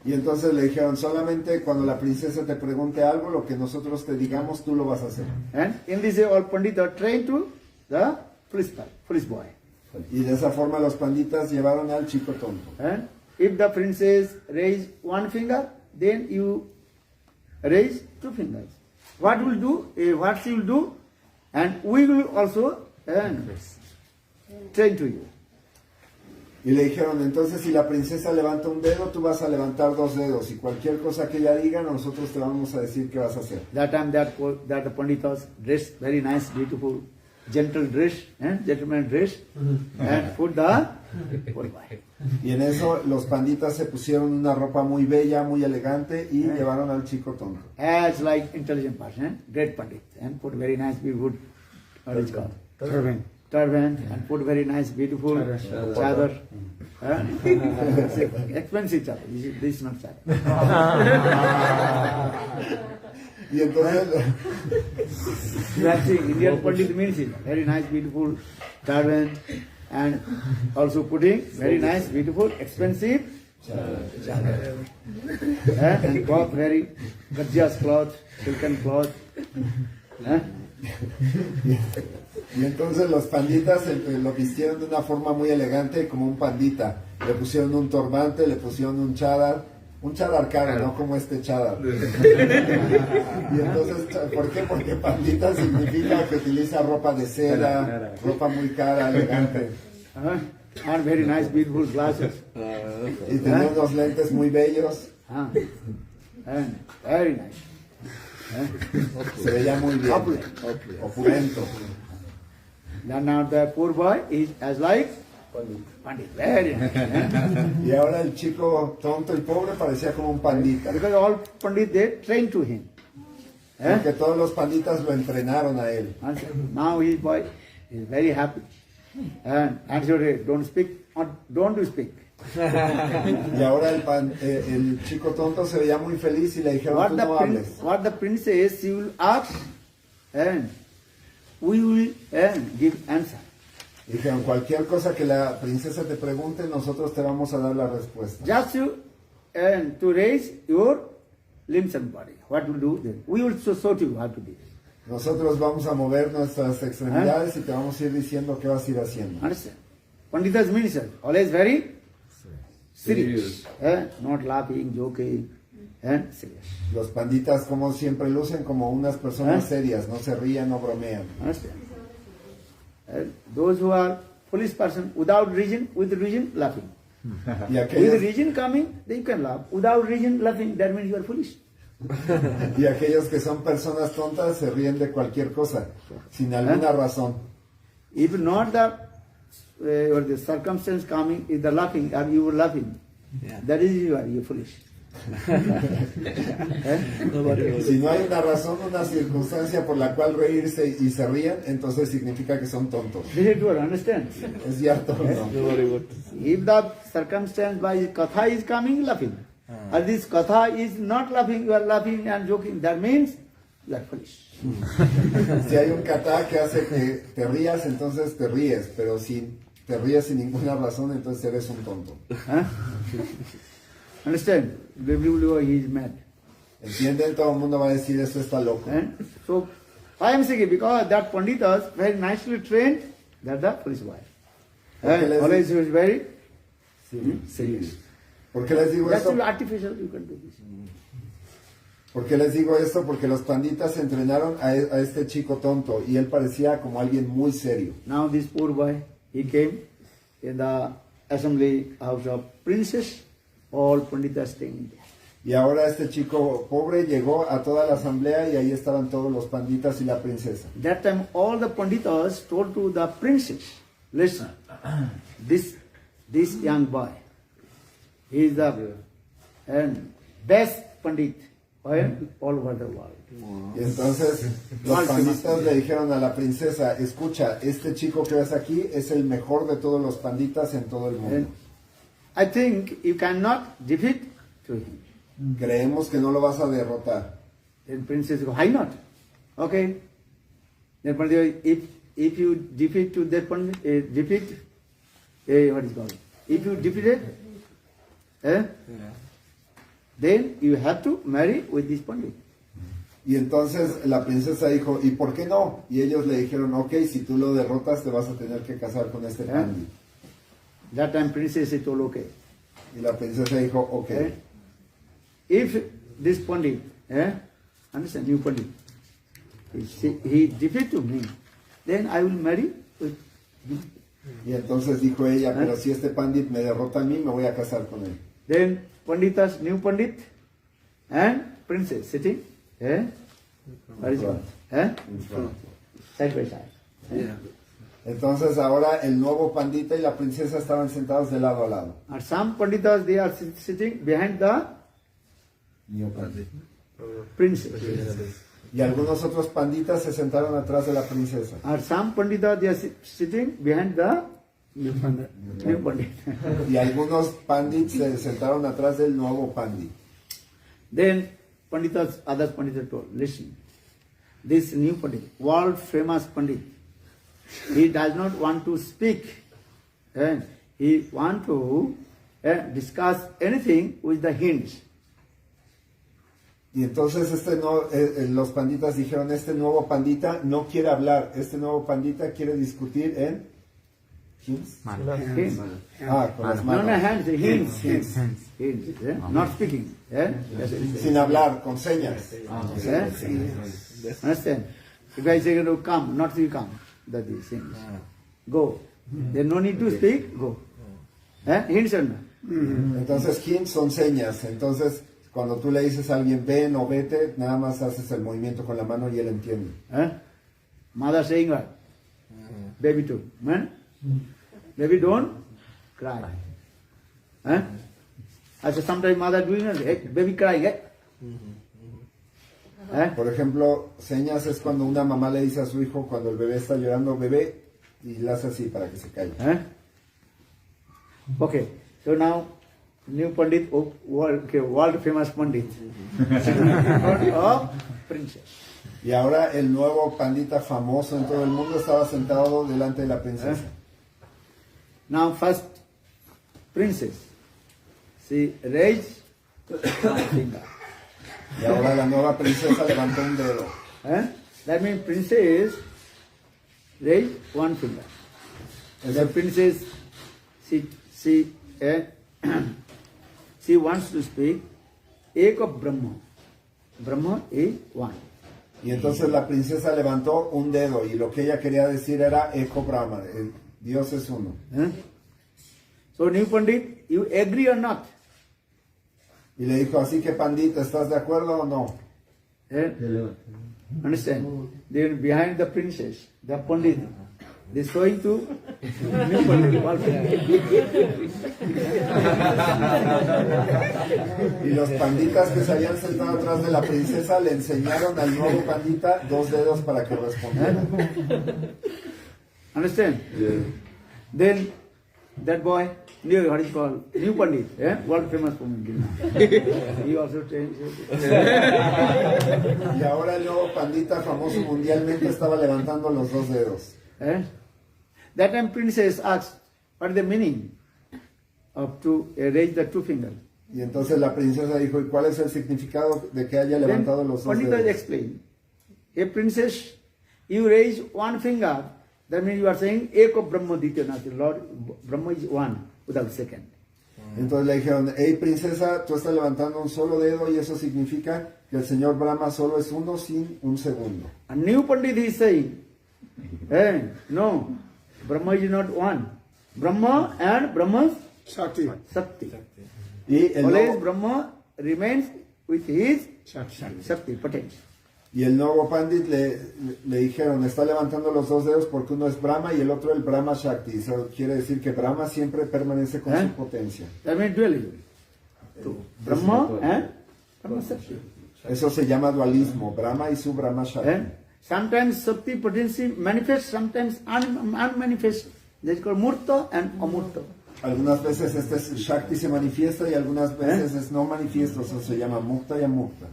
Y entonces le dijeron, solamente cuando la princesa te pregunte algo, lo que nosotros te digamos, tú lo vas a hacer. And in this way, all Pandita trained to the foolish boy. Y de esa forma los panditas llevaron al chico tonto. And if the princess raise one finger, then you raise two fingers. What will do? What she will do? And we will also train to you. Y le dijeron, entonces si la princesa levanta un dedo, tú vas a levantar dos dedos. Y cualquier cosa que ella diga, nosotros te vamos a decir qué vas a hacer. That time that the Panditas dressed very nice, beautiful, gentle dress, gentleman dress, and put the poor boy. Y en eso los panditas se pusieron una ropa muy bella, muy elegante y llevaron al chico tonto. As like intelligent person, great Pandit, and put very nice, beautiful, what is called? Turban, and put very nice, beautiful chadar. Expensive chadar. This is not chadar. Y entonces That's it. Indian Pandit means it. Very nice, beautiful turban, and also putting very nice, beautiful, expensive chadar. And cloth, very gorgeous cloth, silken cloth. Y entonces los panditas lo vistieron de una forma muy elegante como un pandita. Le pusieron un turbante, le pusieron un chadar caro, no como este chadar. Y entonces, ¿por qué? Porque pandita significa que utiliza ropa de seda, ropa muy cara, elegante. And very nice, beautiful glasses. Y tenía unos lentes muy bellos. And very nice. Se veía muy bien. Opulento. Now the poor boy is as like Pandit. Very nice. Y ahora el chico tonto y pobre parecía como un pandita. Because all Pandit they trained to him. Porque todos los panditas lo entrenaron a él. And now his boy is very happy. And so don't speak, don't speak. Y ahora el chico tonto se veía muy feliz y le dijeron, tú no hables. What the prince says, he will ask, and we will give answer. Dijeron, cualquier cosa que la princesa te pregunte, nosotros te vamos a dar la respuesta. Just to raise your limbs and body. What will do then? We will show to you how to do it. Nosotros vamos a mover nuestras extremidades y te vamos a ir diciendo qué vas a ir haciendo. Understand? Pandita's minister, always very serious. Not laughing, joking, serious. Los panditas, como siempre, lucen como unas personas serias, no se ríen, no bromean. Understand? Those who are foolish person, without reason, with reason, laughing. Y With aquellos, reason coming, they can laugh. Without reason laughing, that means you are foolish. y aquellos que son personas tontas se ríen de cualquier cosa, sin alguna razón. If not the or the circumstance coming, is the laughing, or you were laughing, that is you are foolish. Si no hay una razón, una circunstancia por la cual reírse y se ríen, entonces significa que son tontos. This is to understand. ¿Es cierto o no? If the circumstance by katha is coming, laughing. Or this katha is not laughing, you are laughing and joking, that means you are foolish. Si hay un kata que hace que te rías, entonces te ríes, pero si te ríes sin ninguna razón, entonces eres un tonto. Understand? Everybody he is mad. ¿Entienden? Todo el mundo va a decir, esto está loco. So, I am saying because that Panditas very nicely trained, that the police wife. Always he was very serious. ¿Por qué les digo That's esto? artificial, you can do this. ¿Por qué les digo esto? Porque los panditas entrenaron a este chico tonto y él parecía como alguien muy serio. Now this poor boy, he came in the assembly house of princess, all Panditas staying there. Y ahora este chico pobre llegó a toda la asamblea y ahí estaban todos los panditas y la princesa. That time all the Panditas told to the princess, listen, this young boy, he is the best Pandit all over the world. Y entonces los panditas le dijeron a la princesa, escucha, este chico que ves aquí es el mejor de todos los panditas en todo el mundo. And I think you cannot defeat to him. Creemos que no lo vas a derrotar. Then princess go, why not? Okay. Then Pandit, if you defeat to that Pandit, what is called? If you defeat it, then you have to marry with this Pandit. Y entonces la princesa dijo, ¿y por qué no? Y ellos le dijeron, ok, si tú lo derrotas te vas a tener que casar con este pandit. That time princess told, okay. Y la princesa dijo, ok. If this Pandit, understand, new Pandit, he defeat to me, then I will marry with him. Y entonces dijo ella, pero si este pandit me derrota a mí, me voy a casar con él. Then Panditas, new Pandit, and princess sitting, what is it? Side by side. Yeah. Entonces ahora el nuevo pandita y la princesa estaban sentados de lado a lado. And some Panditas, they are sitting behind the princess. Y algunos otros panditas se sentaron atrás de la princesa. And some Panditas, they are sitting behind the new Pandit. Y algunos pandits se sentaron atrás del nuevo pandit. Then Panditas, other Panditas told, listen, this new Pandit, world famous Pandit, he does not want to speak, and he want to discuss anything with the hints. Y entonces los panditas dijeron, este nuevo pandita no quiere hablar, este nuevo pandita quiere discutir en hints. Hints. Con las No, manos. no, hands, hints. Not speaking. Sin hablar, con señas. Understand? If I say, no, come, not you come, that is hints. Go. Then no need to speak, go. Hints or not? Entonces hints son señas. Entonces cuando tú le dices a alguien ven o vete, nada más haces el movimiento con la mano y él entiende. Mother saying what? Baby too. Baby don't cry. Sometimes mother doing it, baby crying. Por ejemplo, señas es cuando una mamá le dice a su hijo cuando el bebé está llorando, bebé, y le hace así para que se calle. Okay, so now new Pandit, world famous Pandit, of princess. Y ahora el nuevo pandita famoso en todo el mundo estaba sentado delante de la princesa. Now first princess, she raised one finger. Y ahora la nueva princesa levantó un dedo. That means princess raised one finger. The princess, she wants to speak Ek of Brahma. Brahma is one. Y entonces la princesa levantó un dedo y lo que ella quería decir era Eko Brahma, Dios es uno. So new Pandit, you agree or not? Y le dijo, así que pandita, ¿estás de acuerdo o no? Understand? Then behind the princess, the Pandit, they showing to new Pandit. Y los panditas que se habían sentado atrás de la princesa le enseñaron al nuevo pandita 2 dedos para que respondiera. Understand? Then that boy, what is called new Pandit, world famous Pandit. He also changed. Y ahora el nuevo pandita famoso mundialmente estaba levantando los 2 dedos. That time princess asked, what is the meaning of to raise the 2 fingers? Y entonces la princesa dijo, ¿y cuál es el significado de que haya levantado los 2 Pandita dedos? explained, a princess, you raise 1 finger, that means you are saying, Eko Brahma Dityanati, Lord, Brahma is one, without second. Entonces le dijeron, hey princesa, tú estás levantando un solo dedo y eso significa que el señor Brahma solo es uno sin un segundo. A new Pandit is saying, no, Brahma is not one. Brahma and Brahma's Shakti. Shakti. Y el Always nuevo, Brahma remains with his Shakti. Shakti, potential. y el nuevo Pandit le dijeron, está levantando los dos dedos porque uno es Brahma y el otro el Brahma Shakti. Eso quiere decir que Brahma siempre permanece con su potencia. That means dualism. Brahma and Brahma Shakti. Eso se llama dualismo, Brahma y su Brahma Shakti. Sometimes Shakti potency manifests, sometimes unmanifest. That is called Murta and Amurta. Algunas veces este Shakti se manifiesta y algunas veces es no manifiesto, eso se llama Mukta y Amukta.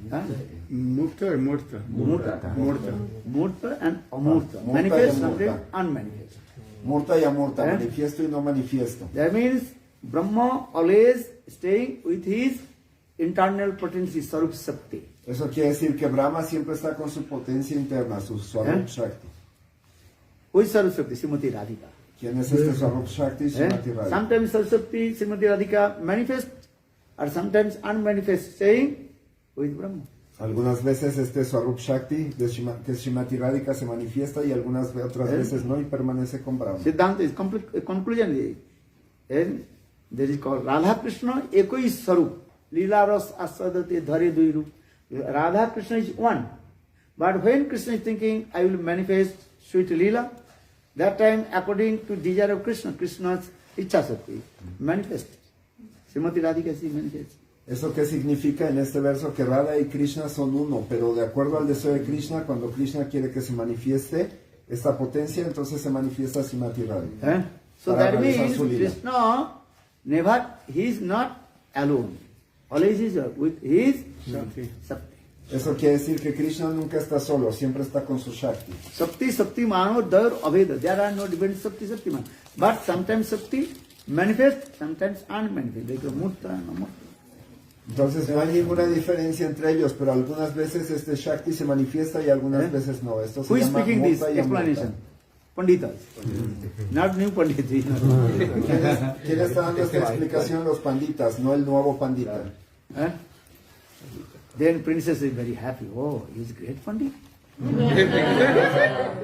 Mukta or Murta? Murta. Murta. Murta and Amurta. Murta Manifest, y sometimes Amurta. unmanifest. Murta y Amurta, manifiesto y no manifiesto. That means Brahma always staying with his internal potency, Sarup Shakti. Eso quiere decir que Brahma siempre está con su potencia interna, su Swarup Shakti. Who is Sarup Shakti? Srimati Radhika. ¿Quién es este Swarup Shakti? Srimati Radhika. Sometimes Sarup Shakti, Srimati Radhika manifest, or sometimes unmanifest, staying with Brahma. Algunas veces este Swarup Shakti que es Srimati Radhika se manifiesta y algunas otras veces no y permanece con Brahma. Siddhanta is conclusion. And there is called Radha Krishna Ekoi Sarup. Leela Ras Asadate Dhare Duiru. Radha Krishna is one. But when Krishna is thinking, I will manifest sweet Leela, that time according to desire of Krishna, Krishna's Ichha Shakti manifest. Srimati Radhika is manifest. ¿Eso qué significa en este verso? Que Radha y Krishna son uno, pero de acuerdo al deseo de Krishna, cuando Krishna quiere que se manifieste esta potencia, entonces se manifiesta Srimati Radhika. So Para that realizar means su lila. Krishna never, he is not alone. Always is with his Shakti. Shakti. Eso quiere decir que Krishna nunca está solo, siempre está con su Shakti. Shakti, Shakti, Mano, Daur, Aveda. There are no different Shakti, Shakti, Man. But sometimes Shakti manifest, sometimes unmanifest. Like Murta and Amurta. Entonces no hay ninguna diferencia entre ellos, pero algunas veces este Shakti se manifiesta y algunas veces no. Esto se Who is llama speaking this Murta y Amurta. explanation? Panditas. Not new Pandit. ¿Quién está dando esta explicación? Los panditas, no el nuevo pandita. Then princess is very happy. Oh, he is great Pandit.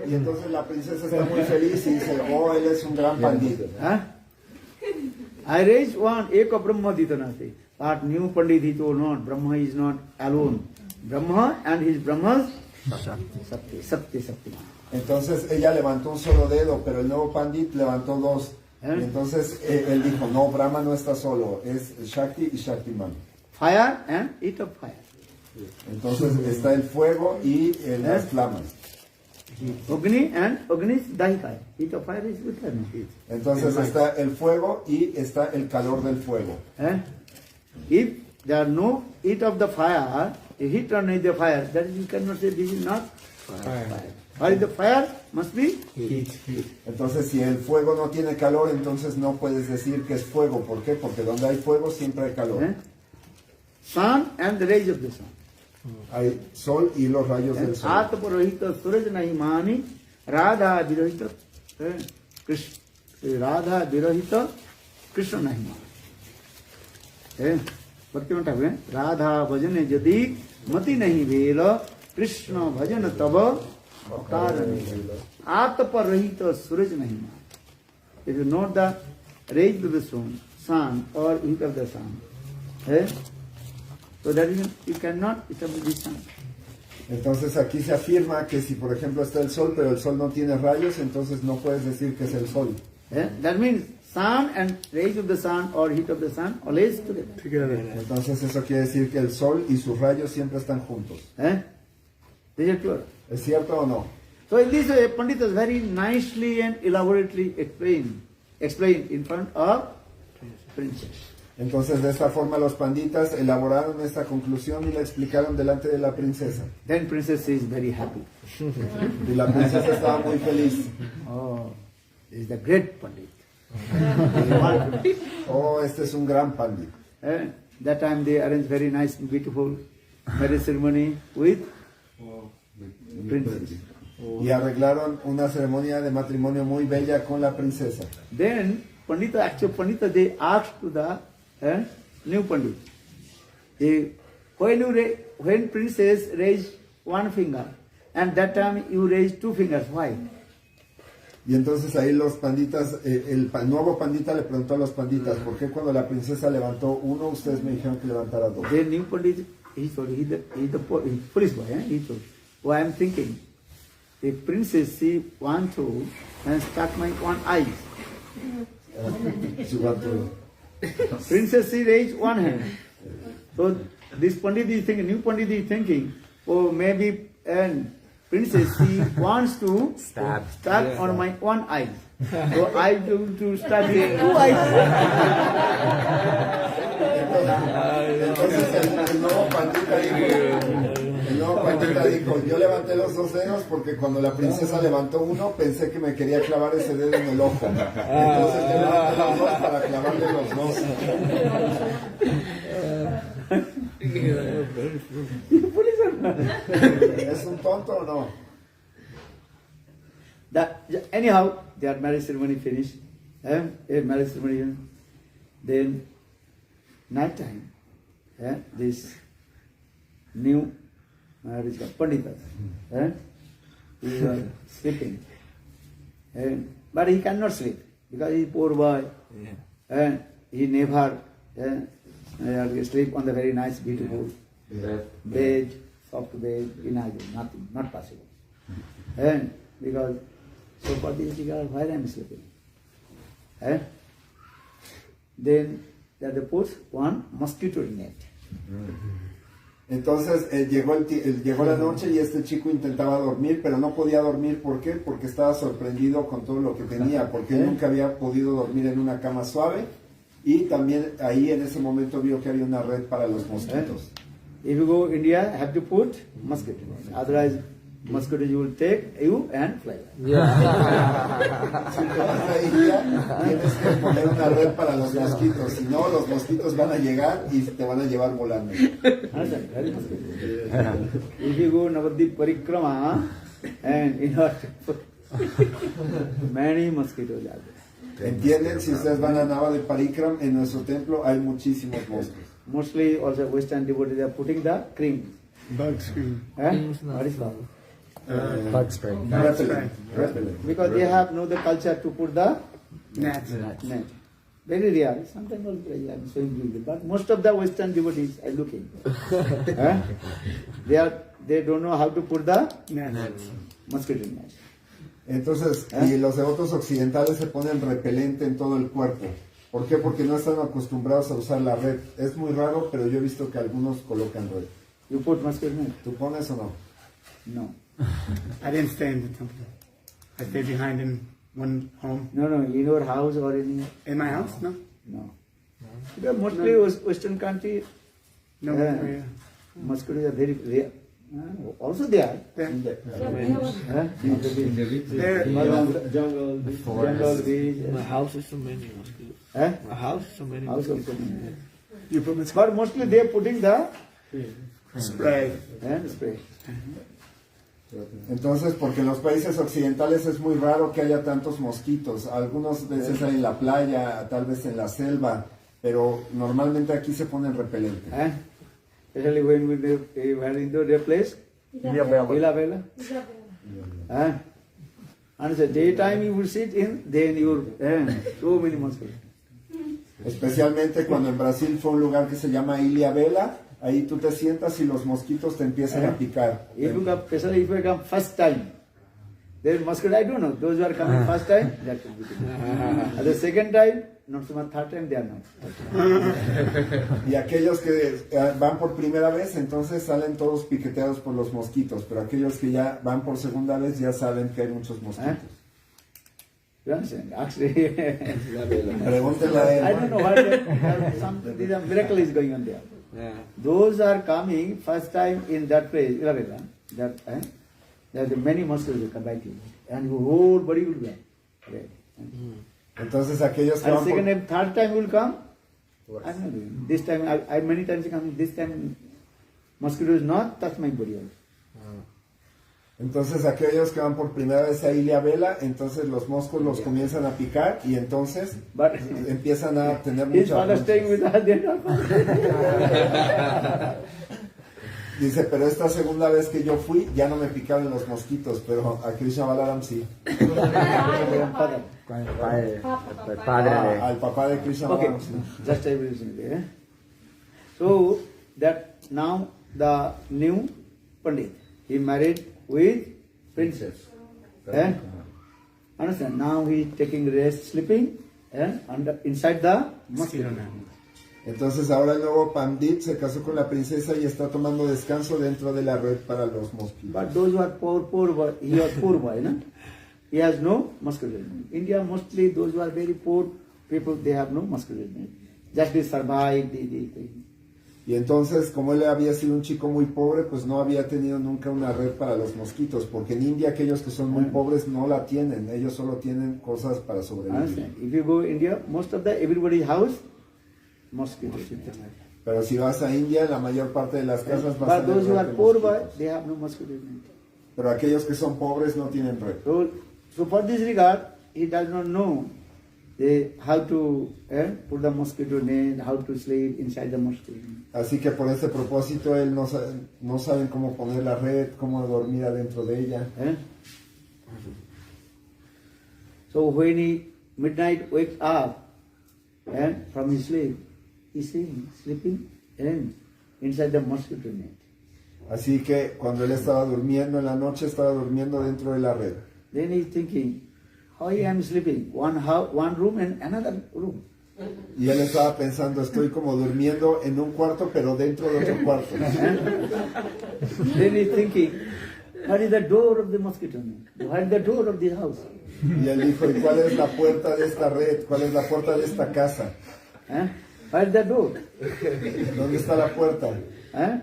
Y entonces la princesa está muy feliz y dice, oh, él es un gran pandita. I raised one, Eka Brahma Ditanati. But new Pandit he told not, Brahma is not alone. Brahma and his Brahmas, Sakti, Sakti, Sakti. Entonces ella levantó un solo dedo, pero el nuevo pandit levantó dos. Y entonces él dijo, no, Brahma no está solo, es Shakti y Shaktiman. Fire and heat of fire. Entonces está el fuego y las flamas. Agni and Agni is Dahika. Heat of fire is with heat. Entonces está el fuego y está el calor del fuego. If there are no heat of the fire, the heat on the fire, that is, you cannot say this is not fire. Or the fire must be heat. Entonces si el fuego no tiene calor, entonces no puedes decir que es fuego. ¿Por qué? Porque donde hay fuego siempre hay calor. Sun and the rays of the sun. Hay sol y los rayos del sol. Atparohita Suraj Nahimani Radha Virohita Radha Virohita Krishna Nahimani. Bhaktivinoda Thakur, Radha Bhajane Jadi Mati Nahi Vela Krishna Bhajana Tava Karane Atparohita Suraj Nahimani. If you note the rays of the sun or heat of the sun, so that is, you cannot establish this sun. Entonces aquí se afirma que si por ejemplo está el sol, pero el sol no tiene rayos, entonces no puedes decir que es el sol. That means sun and rays of the sun or heat of the sun always together. Entonces eso quiere decir que el sol y sus rayos siempre están juntos. This is clear. ¿Es cierto o no? So in this way, Pandit has very nicely and elaborately explained in front of princess. Entonces de esta forma los panditas elaboraron esta conclusión y la explicaron delante de la princesa. Then princess is very happy. Y la princesa estaba muy feliz. Oh, this is the great Pandit. Oh, este es un gran pandit. That time they arranged very nice, beautiful marriage ceremony with princess. Y arreglaron una ceremonia de matrimonio muy bella con la princesa. Then Pandita, they asked to the new Pandit, when princess raised one finger, and that time you raised two fingers, why? Y entonces ahí los panditas, nuevo pandita le preguntó a los panditas, ¿por qué cuando la princesa levantó uno, ustedes me dijeron que levantara dos? Then new Pandit, he told, he's the police boy, he told, oh, I am thinking, if princess she want to, and stuck my one eye. She want to- Princess she raised one hand. So this Pandit is thinking, new Pandit is thinking, oh, maybe, and princess she wants to Stab. on my one eye. So I to stab with two eyes. Entonces el nuevo pandita dijo, yo levanté los dos dedos porque cuando la princesa levantó uno pensé que me quería clavar ese dedo en el ojo. Entonces yo levanté los dos para clavarle los dos. ¿Es un tonto o no? Anyhow, their marriage ceremony finished. Marriage ceremony. Then night time, this new Pandita, he was sleeping. But he cannot sleep because he is poor boy. And he never sleep on the very nice, beautiful bed, soft bed, nothing, not possible. And because so for this regard, why I am sleeping? Then they put one mosquito net. Entonces llegó la noche y este chico intentaba dormir, pero no podía dormir. ¿Por qué? Porque estaba sorprendido con todo lo que tenía, porque nunca había podido dormir en una cama suave y también ahí en ese momento vio que había una red para los mosquitos. If you go India, have to put mosquito net. Otherwise, mosquito you will take you and fly. Si te vas a India, tienes que poner una red para los mosquitos, si no los mosquitos van a llegar y te van a llevar volando. Understand? Very mosquito. If you go Navadip Parikrama, and in our many mosquitoes are there. ¿Entienden? Si ustedes van a Nava de Parikram, en nuestro templo hay muchísimos mosquitos. Mostly also Western devotees are putting the cream. Bug screen. What is called? Bug spray. Repelent. Because they have no the culture to put the Gnats. net. Very rare. Sometimes also I am showing you, but most of the Western devotees are looking. They don't know how to put the Gnats. mosquito net. Entonces, y los devotos occidentales se ponen repelente en todo el cuerpo. ¿Por qué? Porque no están acostumbrados a usar la red. Es muy raro, pero yo he visto que algunos colocan red. You put mosquito net? ¿Tú pones o no? No. I didn't stay in the temple. I stayed behind in one home. No, in your house or in In my house? No. no. Because mostly Western country, No. Yeah. mosquitoes are very rare. Also they are. There. In the There. jungle, beach. My house is so many mosquitoes. My house is so many House mosquitoes. also. You put mosquito But mostly they are putting the spray. spray. Entonces, porque en los países occidentales es muy raro que haya tantos mosquitos. Algunas veces hay en la playa, tal vez en la selva, pero normalmente aquí se ponen repelente. Especially when we were in their place, Ilabela. And the daytime you will sit in, then you so many mosquitoes. Especialmente cuando en Brasil fue un lugar que se llama Ilha Bela, ahí tú te sientas y los mosquitos te empiezan a picar. If you come, especially if you come first time, then mosquito, I don't know. Those who are coming first time, that will be good. The second time, not so much. Third time, they are not. Y aquellos que van por primera vez, entonces salen todos piqueteados por los mosquitos, pero aquellos que ya van por segunda vez ya saben que hay muchos mosquitos. You understand? Actually, Pregúntenle a I él. don't know what something. This miracle is going on there. Yeah. Those are coming first time in that place, Ilabela. That there are many mosquitoes will come back to you, and your whole body will be red. Entonces aquellos que And van second por... time, third time will come. I'm not doing. This time, I many times come. This time, mosquitoes not touch my body. Entonces aquellos que van por primera vez a Ilha Bela, entonces los moscos los comienzan a picar y entonces But empiezan a tener his mucha father staying with us. They are not. Dice, pero esta segunda vez que yo fui, ya no me picaron los mosquitos, pero a Krishna Balaram sí. Grandfather. El padre Al papá de Krishna Okay, Balaram sí. just I will say. So that now the new Pandit, he married with princess. Understand? Now he is taking rest, sleeping, inside the mosquito net. Entonces ahora el nuevo Pandit se casó con la princesa y está tomando descanso dentro de la red para los mosquitos. But those who are poor boy, he was poor boy, no? He has no mosquito net. India mostly those who are very poor people, they have no mosquito net. Just they survive, they. Y entonces, como él había sido un chico muy pobre, pues no había tenido nunca una red para los mosquitos, porque en India aquellos que son muy pobres no la tienen, ellos solo tienen cosas para sobrevivir. Understand? If you go India, most of the everybody's house, mosquitoes. Pero si vas a India, la mayor parte de las casas vas a But tener those who red are de poor boy, mosquitos. they have no mosquito net. Pero aquellos que son pobres no tienen red. So for this regard, he does not know how to put the mosquito net, how to sleep inside the mosquito net. Así que por este propósito él no saben cómo poner la red, cómo dormir adentro de ella. So when he midnight wakes up from his sleep, he's sleeping inside the mosquito net. Así que cuando él estaba durmiendo en la noche, estaba durmiendo dentro de la red. Then he's thinking, how I am sleeping, one room and another room. Y él estaba pensando, estoy como durmiendo en un cuarto, pero dentro de otro cuarto. Then he's thinking, what is the door of the mosquito net? What is the door of this house? Y él dijo, ¿y cuál es la puerta de esta red? ¿Cuál es la puerta de esta casa? What is the door? ¿Dónde está la puerta?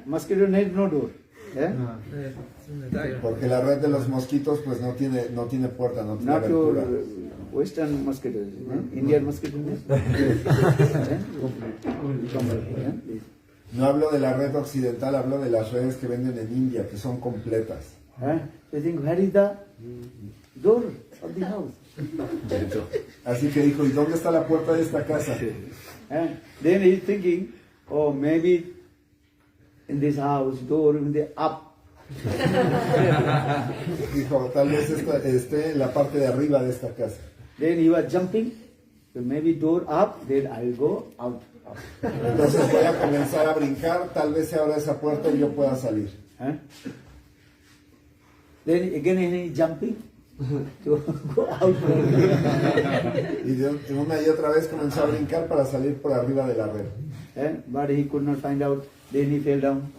Mosquito net, no door. Porque la red de los mosquitos pues no tiene puerta, no tiene Not your abertura. Western mosquitoes, Indian mosquito net. No hablo de la red occidental, hablo de las redes que venden en India, que son completas. They think, where is the door of the house? Así que dijo, ¿y dónde está la puerta de esta casa? Then he's thinking, oh, maybe in this house, door in the up. Dijo, tal vez esté en la parte de arriba de esta casa. Then he was jumping, so maybe door up, then I'll go out. Entonces voy a comenzar a brincar, tal vez se abra esa puerta y yo pueda salir. Then again he's jumping to go out. Y una y otra vez comenzó a brincar para salir por arriba de la red. But he could not find out, then he fell down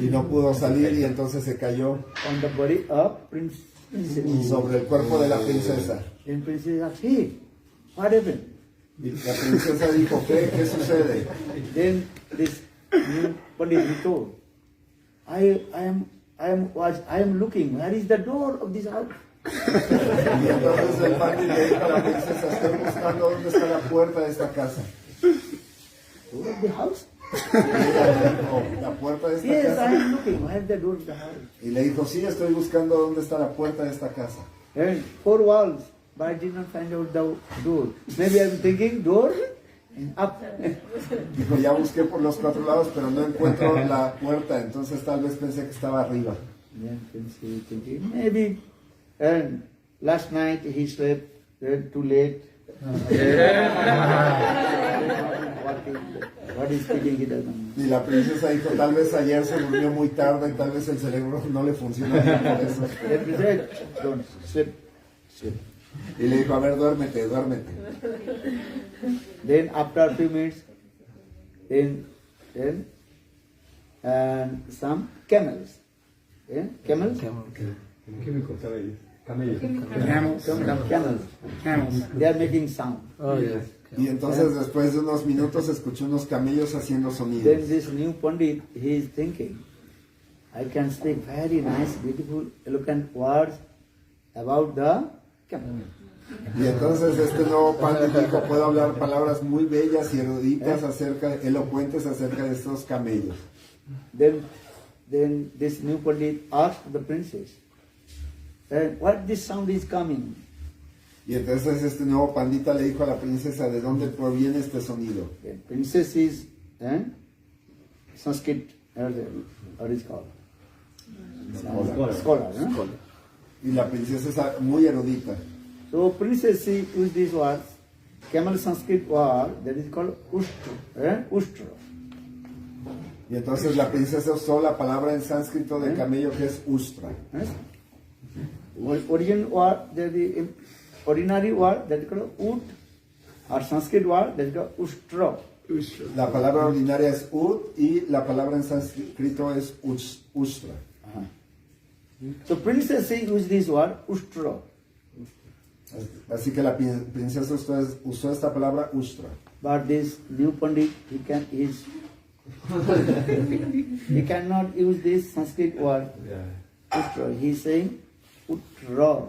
Y no pudo salir y entonces se cayó on the body of princess. sobre el cuerpo de la princesa. Then princess asked, hey, what happened? Y la princesa dijo, ¿qué sucede? Then this new Pandit he told, I am looking, where is the door of this house? Y entonces el Pandit le dijo a la princesa, estoy buscando dónde está la puerta de esta casa. Door of the house? Y ella le dijo, ¿la puerta de esta Yes, I casa? am looking, where is the door of the house? Y le dijo, sí, estoy buscando dónde está la puerta de esta casa. And 4 walls, but I did not find out the door. Maybe I am thinking door and up. Dijo, ya busqué por los 4 lados, pero no encuentro la puerta, entonces tal vez pensé que estaba arriba. Then princess thinking, maybe, and last night he slept too late. What is thinking he doesn't know. Y la princesa dijo, tal vez ayer se durmió muy tarde, tal vez el cerebro no le funciona bien por eso. Then he said, don't sleep, sleep. Y le dijo, a ver, duérmete. Then after a few minutes, then and some camels. Camels? Camels. Camels. They are making sound. Oh, yes. Y entonces después de unos minutos escuchó unos camellos haciendo Then sonidos. this new Pandit, he is thinking, I can speak very nice, beautiful, eloquent words about the camel. Y entonces este nuevo Pandit dijo, puedo hablar palabras muy bellas y eruditas elocuentes acerca de estos camellos. Then this new Pandit asked the princess, what this sound is coming? Y entonces este nuevo pandita le dijo a la princesa de dónde proviene este sonido. The princess is Sanskrit What is called? Scholar. No? Y la princesa es muy erudita. So princess she used this word, camel Sanskrit word that is called ustra. Ustra. Y entonces la princesa usó la palabra en sánscrito de camello que es ustra. Yes? Origin word, the ordinary word that is called ut, or Sanskrit word that is called ustra. La palabra ordinaria es ut y la palabra en sánscrito es ustra. So princess she used this word ustra. Así que la princesa usó esta palabra ustra. But this new Pandit, he cannot use this Sanskrit word ustra. He is saying utra.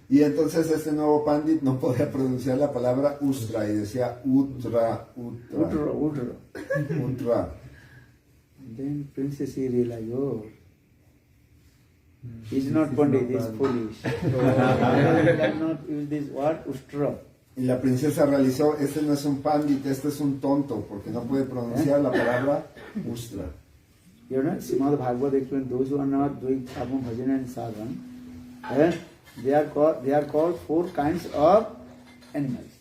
Y entonces este nuevo pandit no podía pronunciar la palabra ustra y decía utra. Then princess he realized, oh, he's not Pandit, he's foolish. So he cannot use this word ustra. Y la princesa realizó, este no es un pandit, este es un tonto, porque no puede pronunciar la palabra ustra. You know, Srimad Bhagavad explains those who are not doing Karma, Bhajan and Sadhan, they are called 4 kinds of animals.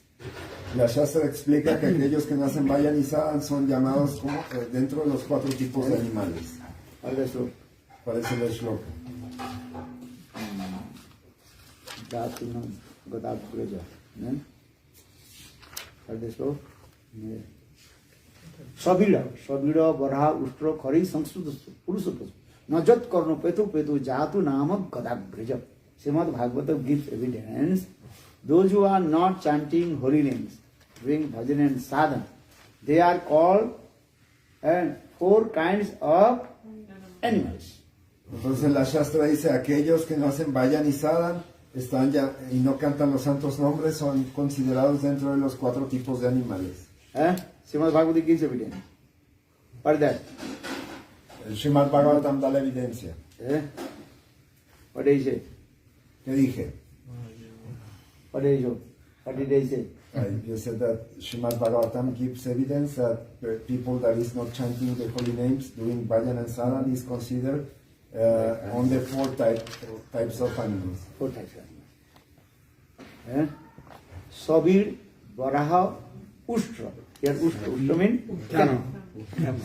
La Shastra explica que aquellos que no hacen vayan y sadhan son llamados como, dentro de los 4 tipos de animales. Parece el shloka. Sabira Varaha Ustra Khari Samskrita Purusapus Najat Karno Petu Jatu Nama Gadak Brija. Srimad Bhagavatam gives evidence. Those who are not chanting holy names, doing bhajan and sadhana, they are called 4 kinds of animals. Entonces la Shastra dice, aquellos que no hacen vayan y sadhan están ya, y no cantan los santos nombres son considerados dentro de los 4 tipos de animales. Srimad Bhagavatam gives evidence. What is that? El Srimad Bhagavatam da la evidencia. What did he say? ¿Qué dije? What did they say? You said that Srimad Bhagavatam gives evidence that the people that is not chanting the holy names, doing bhajan and sadhan, is considered on the 4 types of animals. 4 types of animals. Sabir, Varaha, Ustra. Here Ustra means camel.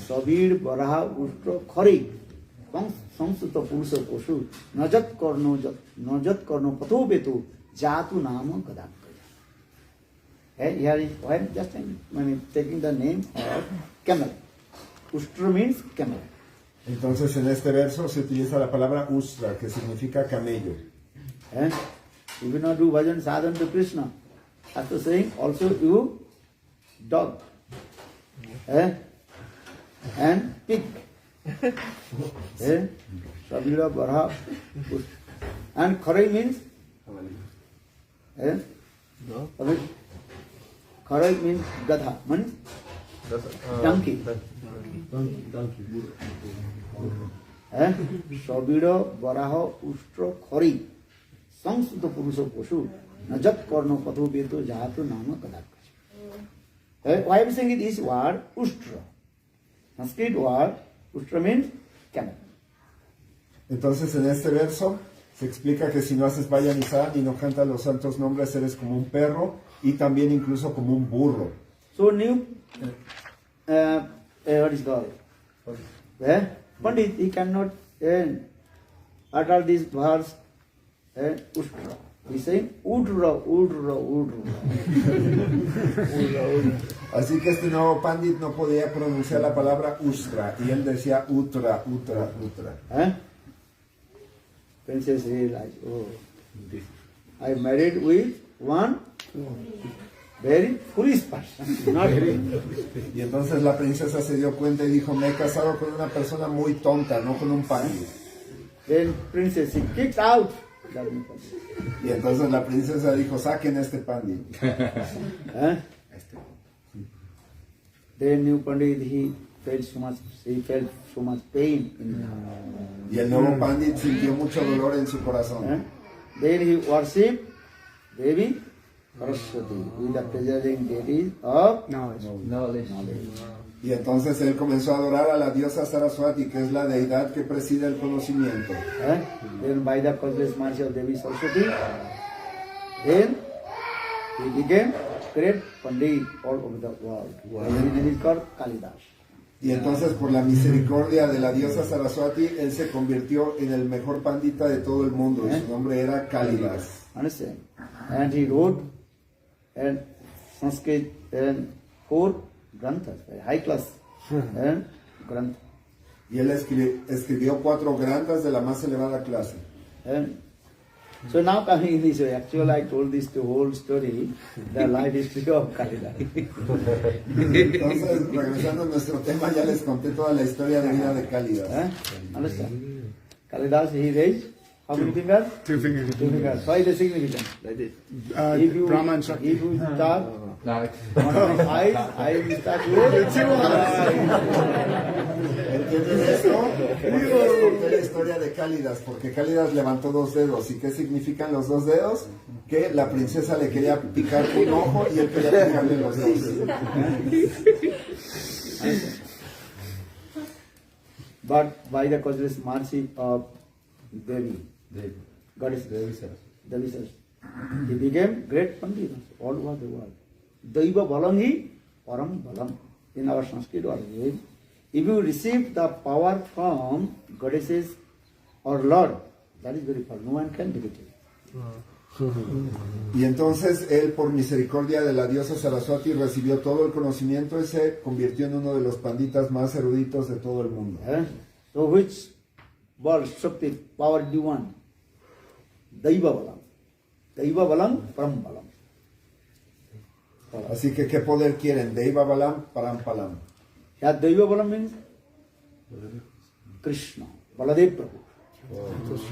Sabir, Varaha, Ustra, Khari. Samsuta Purusa Poshu. Najat Karno Patho Betu. Jatu Nama Gadak. Here is why just taking the name of camel. Ustra means camel. Entonces en este verso se utiliza la palabra ustra, que significa camello. If you not do bhajan sadhan to Krishna, after saying also you dog and pig. Sabira Barha. And Kharai means Kharai means Gadha, means donkey. Sabira Baraha Ustra Khari Samsuta Purusa Poshu Najat Karno Patho Beto Jatu Nama Kadak. Why I am saying this word Ustra? Sanskrit word Ustra means camel. Entonces en este verso se explica que si no haces vayan y sadhan y no cantas los santos nombres, eres como un perro y también incluso como un burro. So new, what is called? Pandit, he cannot utter this verse, Ustra. He is saying, Udra. Así que este nuevo pandit no podía pronunciar la palabra ustra y él decía utra. Princess realized, oh, I married with one very foolish person. Not Y entonces la princesa se dio cuenta y dijo, me he casado con una persona muy tonta, no con un pandit. Then princess, she kicked out. Y entonces la princesa dijo, saquen este pandit. Then new pandit, he felt so much pain in Y el nuevo pandit sintió mucho dolor en su corazón. Then he worshipped Devi Saraswati, with the presiding deities of Knowledge. Knowledge. Y entonces él comenzó a adorar a la diosa Saraswati, que es la deidad que preside el conocimiento. Then by the causeless mercy of Devi Saraswati, then he became great Pandit all over the world. His name is called Kalidas. Y entonces por la misericordia de la diosa Saraswati, él se convirtió en el mejor pandita de todo el mundo. Y su nombre era Kalidas. Understand? And he wrote and Sanskrit and 4 granthas, high class and granth. Y él escribió 4 granthas de la más elevada clase. And so now coming in this way, actually I told this the whole story, the life history of Kalidas. Entonces, regresando a nuestro tema, ya les conté toda la historia de vida de Kalidas. Understand? Kalidas, he raised how many fingers? 2 fingers. 2 fingers. Why the significance? Like this. Brahma and Shakti. If you start Like. on eyes, I will start with ¿Entienden esto? Porque les conté la historia de Cálidas, porque Cálidas levantó 2 dedos. ¿Y qué significan los 2 dedos? Que la princesa le quería picar un ojo y él quería picarle los 2. But by the causeless mercy of Devi, Goddess Devi Saraswati, he became great Pandit all over the world. Daiva balam hi param balam. In our Sanskrit language, if you receive the power from goddesses or Lord, that is very powerful. No one can defeat it. Y entonces él, por misericordia de la diosa Saraswati, recibió todo el conocimiento y se convirtió en uno de los panditas más eruditos de todo el mundo. So which ball, Shakti, power do you want? Daiva balam. Daiva balam, param balam. Así que, ¿qué poder quieren? Deiva Balam, Param Palam. Here Daiva balam means Krishna, Baladev Prabhu.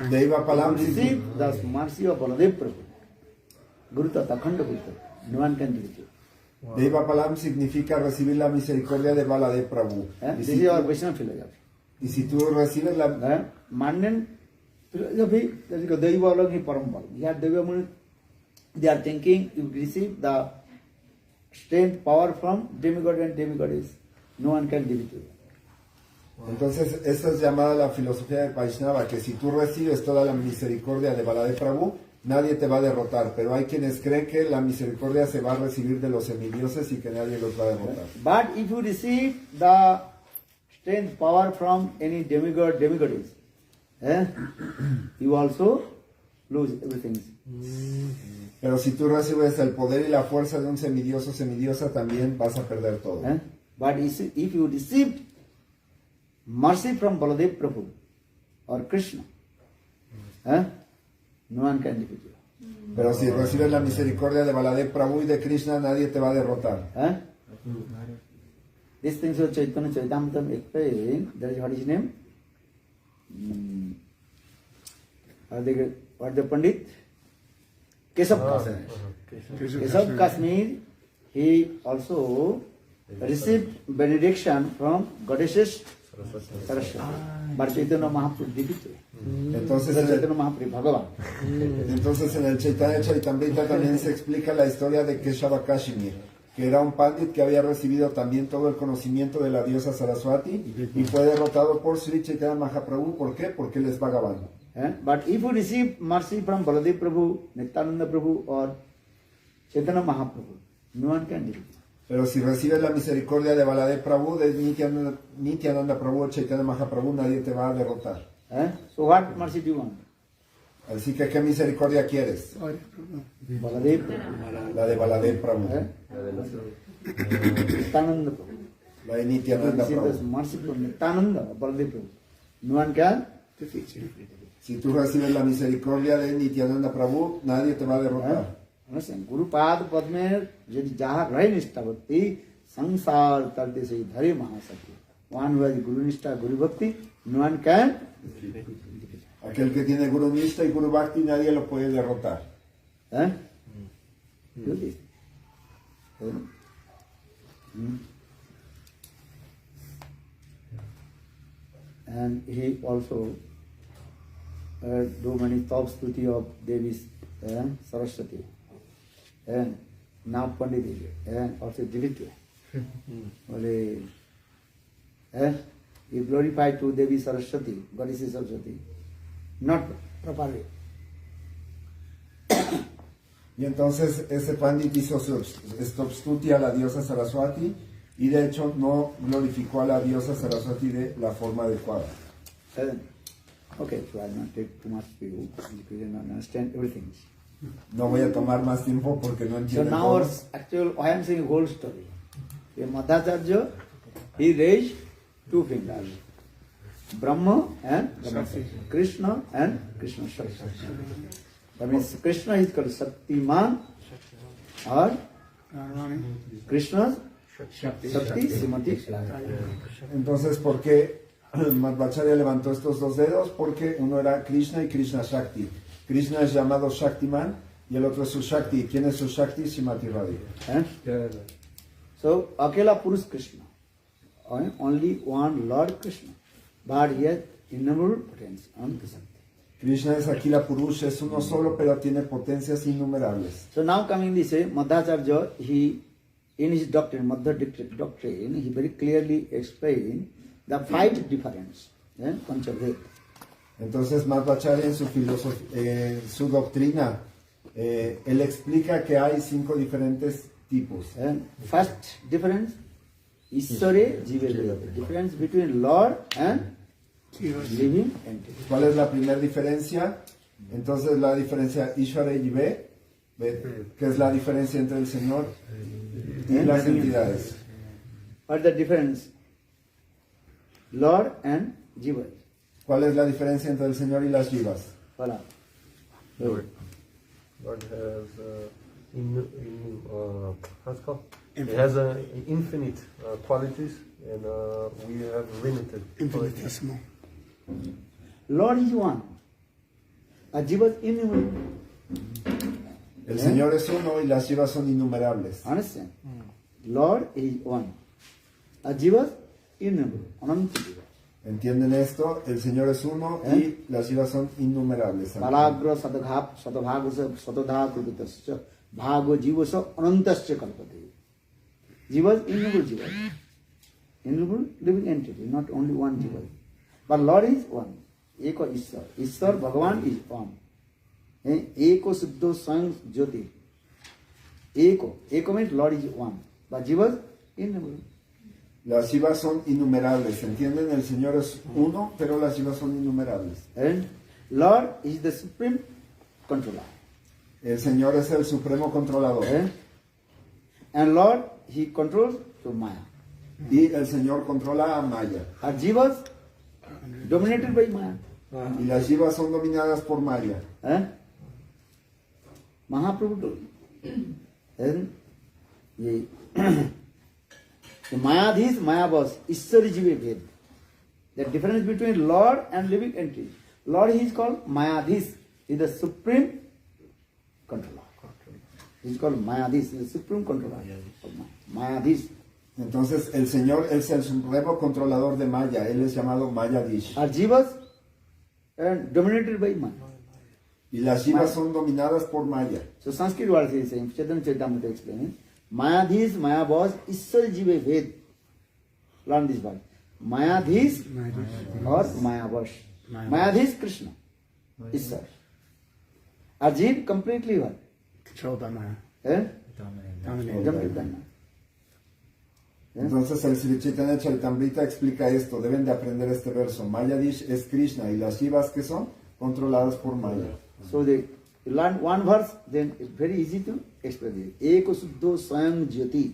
Deiva Palam Receive the mercy of Baladev Prabhu. Guru Tata, Akhanda Guru Tata. No one can defeat you. Deiva Palam significa recibir la misericordia de Baladev Prabhu. This is our Vaishnava philosophy. Y si tú recibes la... Mandan philosophy, that is Daiva balam hi param balam. Here Daiva means they are thinking you receive the strength, power from demigod and demigoddess. No one can give it to you. Entonces, esa es llamada la filosofía de Vaishnava, que si tú recibes toda la misericordia de Baladev Prabhu, nadie te va a derrotar. Pero hay quienes creen que la misericordia se va a recibir de los semidioses y que nadie los va a derrotar. But if you receive the strength, power from any demigod, demigoddess, you also lose everything. Pero si tú recibes el poder y la fuerza de un semidioso o semidiosa, también vas a perder todo. But if you receive mercy from Baladev Prabhu or Krishna, no one can defeat you. Pero si recibes la misericordia de Baladev Prabhu y de Krishna, nadie te va a derrotar. These things are Chaitanya Charitamrita explained. That is what is his name? What the Pandit? Keshav Kashmir. Keshav Kashmir, he also received benediction from goddesses Saraswati. But Chaitanya Mahaprabhu did it. Entonces, Chaitanya Mahaprabhu, Bhagavan. Entonces en el Chaitanya Charitamrita también se explica la historia de Keshava Kashmir, que era un pandit que había recibido también todo el conocimiento de la diosa Saraswati y fue derrotado por Sri Chaitanya Mahaprabhu. ¿Por qué? Porque él es Bhagavan. But if you receive mercy from Baladev Prabhu, Nityananda Prabhu or Chaitanya Mahaprabhu, no one can do it. Pero si recibes la misericordia de Baladev Prabhu, de Nityananda Prabhu o Chaitanya Mahaprabhu, nadie te va a derrotar. So what mercy do you want? Así que, ¿qué misericordia quieres? Baladev Prabhu. La de Baladev Prabhu. Nityananda Prabhu. La de Nityananda Receive this Prabhu. mercy from Nityananda, Baladev Prabhu. No one can defeat you. Si tú recibes la misericordia de Nityananda Prabhu, nadie te va a derrotar. Understand? Guru Pad Padmer, Jadi Jaha Rai Nishta Bhakti, Sansar Talte Se Dhari Mahasati. One who has Guru Nishta, Guru Bhakti, no one can. Aquel que tiene Guru Nishta y Guru Bhakti, nadie lo puede derrotar. Do this. And he also do many top stuti of Devi Saraswati. and now Pandit is and also Divitya. Only you glorify to Devi Saraswati, Goddess Saraswati, not properly. Y entonces ese Pandit hizo stuti a la diosa Saraswati y de hecho no glorificó a la diosa Saraswati de la forma adecuada. Okay, so I will not take too much for you because you don't understand everything. No voy a tomar más tiempo porque no So entiendo now todo. actual I am saying whole story. In Madhacharya, he raised two fingers. Brahma and Brahma, Krishna and Krishna Shakti. That means Krishna is called Shaktiman or Krishna Shakti Srimati Radharani. Entonces, ¿por qué Madhvacharya levantó estos dos dedos? Porque uno era Krishna y Krishna Shakti. Krishna es llamado Shaktiman y el otro es su Shakti. ¿Quién es su Shakti? Srimati Radharani. So, Akela Purush Krishna. Only one Lord Krishna. But yet, innumerable potential. Krishna es Akila Purush, es uno solo, pero tiene potencias innumerables. So now coming this way, Madhacharya, he, in his doctrine, Madhya doctrine, he very clearly explained the 5 difference. Panchabhed. Entonces, Madhvacharya en su filosofía, su doctrina, él explica que hay 5 diferentes tipos. First difference, Ishware Jiva. Difference between Lord and living entity. ¿Cuál es la primera diferencia? Entonces, la diferencia Ishvara y Jive, que es la diferencia entre el Señor y las entidades. What is the difference? Lord and Jiva. ¿Cuál es la diferencia entre el Señor y las Jivas? Voilà. Lord has how's it called? It has infinite qualities, and we have limited qualities. Infinitesimal. Lord is one. A Jiva is innumerable. El Señor es uno y las Jivas son innumerables. Understand? Lord is one. A Jiva is innumerable. Ananta Jiva. ¿Entienden esto? El Señor es uno y las Jivas son innumerables. Balagra sadadha kritasya bhago jivasa anantasya kalpate. Jiva is innumerable Jiva. Innumerable living entity, not only one Jiva. But Lord is one. Eko Ishwar. Ishwar Bhagavan is one. Eko Siddho Swayam Jyoti. Eko. Eko means Lord is one. But Jiva is innumerable. Las Jivas son innumerables. ¿Entienden? El Señor es uno, pero las Jivas son innumerables. And Lord is the supreme controller. El Señor es el supremo controlador. And Lord, He controls through Maya. Y el Señor controla a Maya. Our jivas dominated by Maya. Y las Jivas son dominadas por Maya. Mahaprabhu told. And the Mayadhis, Mayabhas, Ishwari Jiva Ved. The difference between Lord and living entity. Lord, He is called Mayadhis. He is the supreme controller. He is called Mayadhis. He is the supreme controller. Mayadhis. Entonces, el Señor es el supremo controlador de Maya. Él es llamado Mayadish. Our jivas are dominated by Maya. Y las Jivas son dominadas por Maya. So Sanskrit word is saying, Chaitanya Charitamrita explaining, Mayadhis, Mayabhas, Ishwar Jiva Ved. Learn this word. Mayadhis or Mayabhas. Mayadhis Krishna. Ishwar. Our jiv completely what? Controlled by Maya. Dominated by Maya. Entonces el Sri Chaitanya Charitamrita explica esto. Deben de aprender este verso. Mayadish es Krishna y las Jivas que son controladas por Maya. So they learn one verse, then it's very easy to explain it. Eko Suddho Swayam Jyoti.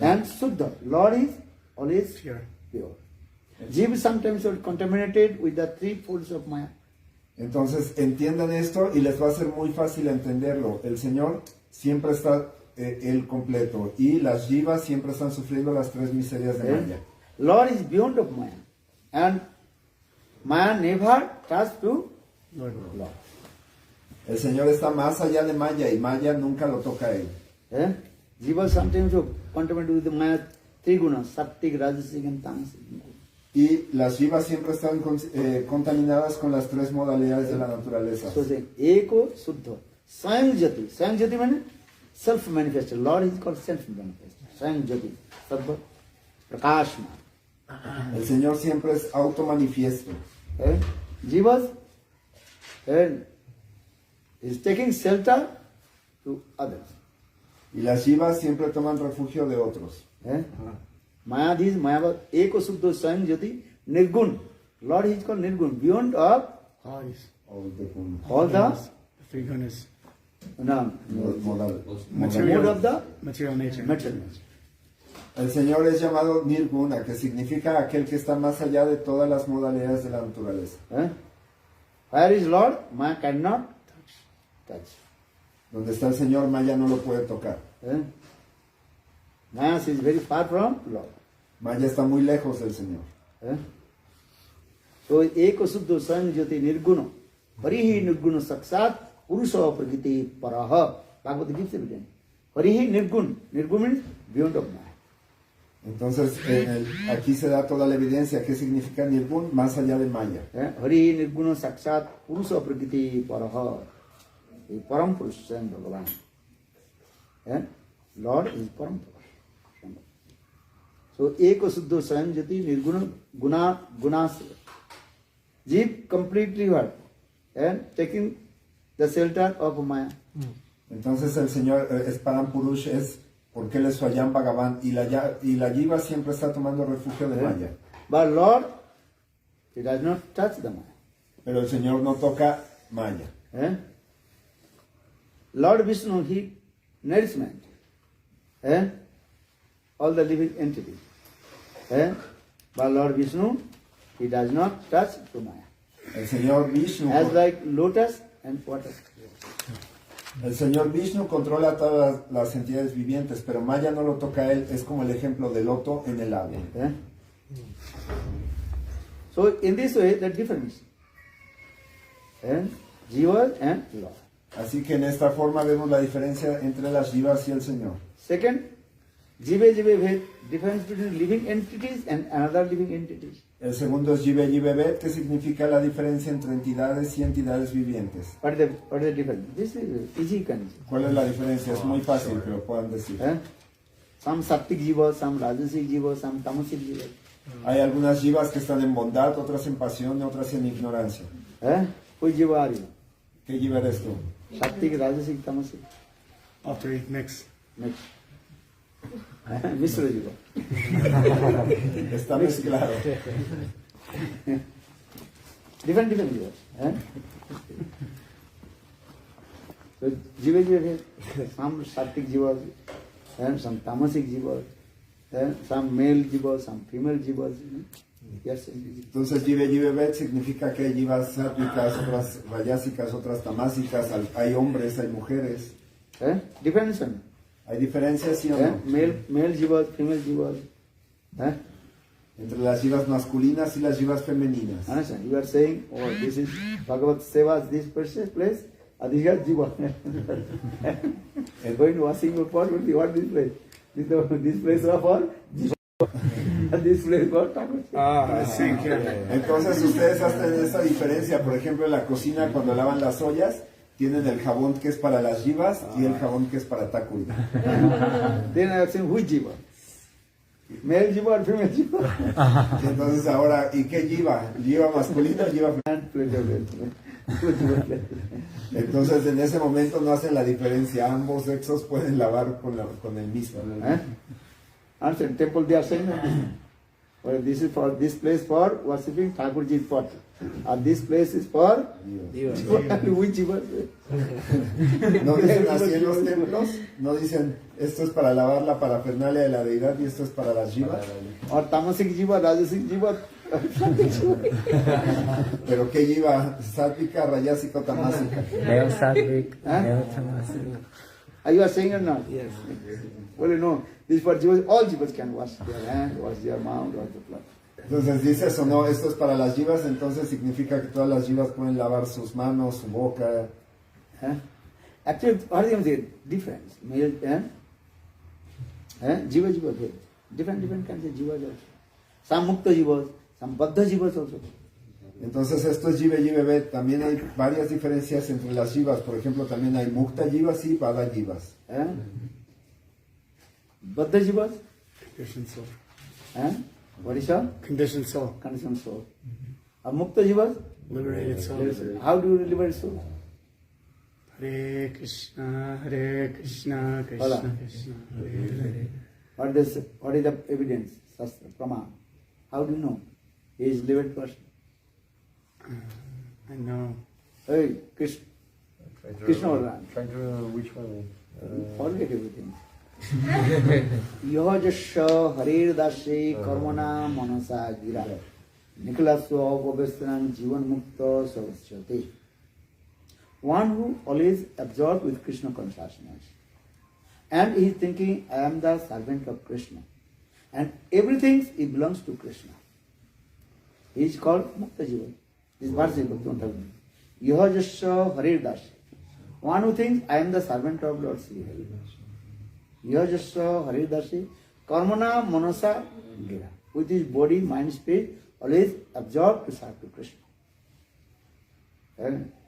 And Suddha, Lord is always Pure. pure. Jiv sometimes are contaminated with the 3 folds of Maya. Entonces entiendan esto y les va a ser muy fácil entenderlo. El Señor siempre está el completo y las Jivas siempre están sufriendo las 3 miserias de Maya. Lord is beyond of Maya. And Maya never touched to Lord. El Señor está más allá de Maya y Maya nunca lo toca a él. Jiva sometimes are contaminated with the Maya 3 gunas, Sattik, Rajasic and Tamasic. Y las Jivas siempre están contaminadas con las 3 modalidades de la naturaleza. So saying, Eko Suddha, Swayam Jyoti. Swayam Jyoti means self-manifested. Lord is called self-manifested. Swayam Jyoti, Sattva, Prakashma. El Señor siempre es automanifiesto. Jivas is taking shelter to others. Y las jivas siempre toman refugio de otros. Mayadis, Mayavad, Eko Suddho Swayam Jyoti, Nirgun. Lord is called Nirgun, beyond of All these, all the the three gunas, Modal. mode of the material nature. material nature. El Señor es llamado Nirguna, que significa aquel que está más allá de todas las modalidades de la naturaleza. Where is Lord? Maya cannot touch. Donde está el Señor, Maya no lo puede tocar. Maya is very far from Lord. Maya está muy lejos del Señor. So, Eko Suddho Swayam Jyoti Nirguna. Harihi Nirguna Saksat Purusha Prakriti Paraha. Bhagavad gives evidence. Harihi Nirgun. Nirgun means beyond of Maya. Entonces, aquí se da toda la evidencia. ¿Qué significa Nirgun? Más allá de Maya. Harihi Nirguna Saksat Purusha Prakriti Paraha. Param Purusha Swayam Bhagavan. Lord is Param Purusha. So, Eko Suddho Swayam Jyoti Nirguna Gunas. Jeep completely what? And taking the shelter of Maya. Entonces, el Señor es Param Purush, es porque Él es Swayam Bhagavan. Y la jiva siempre está tomando refugio de Maya. But Lord, He does not touch the Maya. Pero el Señor no toca Maya. Lord Vishnu, He nourishment. All the living entities. But Lord Vishnu, He does not touch to Maya. El Señor Vishnu, As like lotus and water. el Señor Vishnu controla todas las entidades vivientes, pero Maya no lo toca a Él. Es como el ejemplo del loto en el agua. So in this way, the difference. Jiva and Lord. Así que en esta forma vemos la diferencia entre las jivas y el Señor. Second, Jiva Bhed, difference between living entities and another living entities. El segundo es Jive Bet, que significa la diferencia entre entidades y entidades vivientes. What is the difference? This is easy concept. ¿Cuál es la diferencia? Es muy fácil que lo puedan decir. Some Sattik Jiva, some Rajasic Jiva, some Tamasic Jiva. Hay algunas jivas que están en bondad, otras en pasión y otras en ignorancia. Which Jiva are you? ¿Qué jiva eres tú? Sattik, Rajasic, Tamasic. All three mix. Next. Mishra Jiva. Está mezclado. Different Jivas. So Jiva Bhed, some Sattik Jivas, and some Tamasic Jivas, some male Jivas, some female Jivas. Yes. Entonces Jive Bet significa que hay jivas sáttvicas, otras rayásicas, otras tamásicas, hay hombres, hay mujeres. Difference. ¿Hay diferencias, sí o no? Male Jivas, female Jivas. Entre las jivas masculinas y las jivas femeninas. Understand? You are saying, oh, this is Bhagavad Seva, this place, Adhiya Jiva. And going washing your pot, what this place? This place is for Jiva. This place for Thakur. Entonces ustedes hacen esa diferencia. Por ejemplo, en la cocina, cuando lavan las ollas, tienen el jabón que es para las jivas y el jabón que es para Thakur. Then I am saying, which Jiva? Male Jiva or female Jiva? Entonces ahora, ¿y qué jiva? ¿Jiva masculina o jiva femenina? Entonces en ese momento no hacen la diferencia. Ambos sexos pueden lavar con el mismo. Understand? Temple they are saying, well, this is for this place for worshipping Thakurji's pot. And this place is for which Jiva? No dicen así en los templos, no dicen esto es para lavar la parafernalia de la deidad y esto es para las jivas. Or Tamasic Jiva, Rajasic Jiva. Pero qué jiva, sátrica, rayásica o tamásica. Neo Sattvic, Neo Tamasic. Are you saying or not? Yes. Well, you know, this for Jivas, all Jivas can wash their hand, wash their mouth, wash the blood. Entonces dices o no, esto es para las jivas, entonces significa que todas las jivas pueden lavar sus manos, su boca. Actually, what is the difference? Male, Jiva, different kinds of Jivas also. Some Mukta Jivas, some Baddha Jivas also. Entonces esto es Jiva Jiva Bet. También hay varias diferencias entre las Jivas. Por ejemplo, también hay Mukta Jivas y Bada Jivas. Baddha Jivas? Conditioned soul. What is your? Conditioned soul. Conditioned soul. Mukta Jivas? Liberated soul. How do you liberate soul? Hare Krishna, Krishna Krishna, Hare Hare. What is the evidence? Shastra, Praman. How do you know? He is liberated person. I know. Hey, Krishna. Krishna or Ram? Trying to which one? Forget everything. Yojasya Harir Dashe Karmana Manasa Gira Nikalasya Bhavestran Jivan Mukta Savasyate. One who always absorbed with Krishna consciousness. And he is thinking, I am the servant of Krishna. And everything it belongs to Krishna. He is called Mukta Jivan. This verse is Bhaktivinoda Thakur. Yojasya Harir Dashe. One who thinks, I am the servant of Lord Sri Hari. Yojasya Harir Dashe Karmana Manasa Gira. With his body, mind, spirit, always absorbed to serve to Krishna.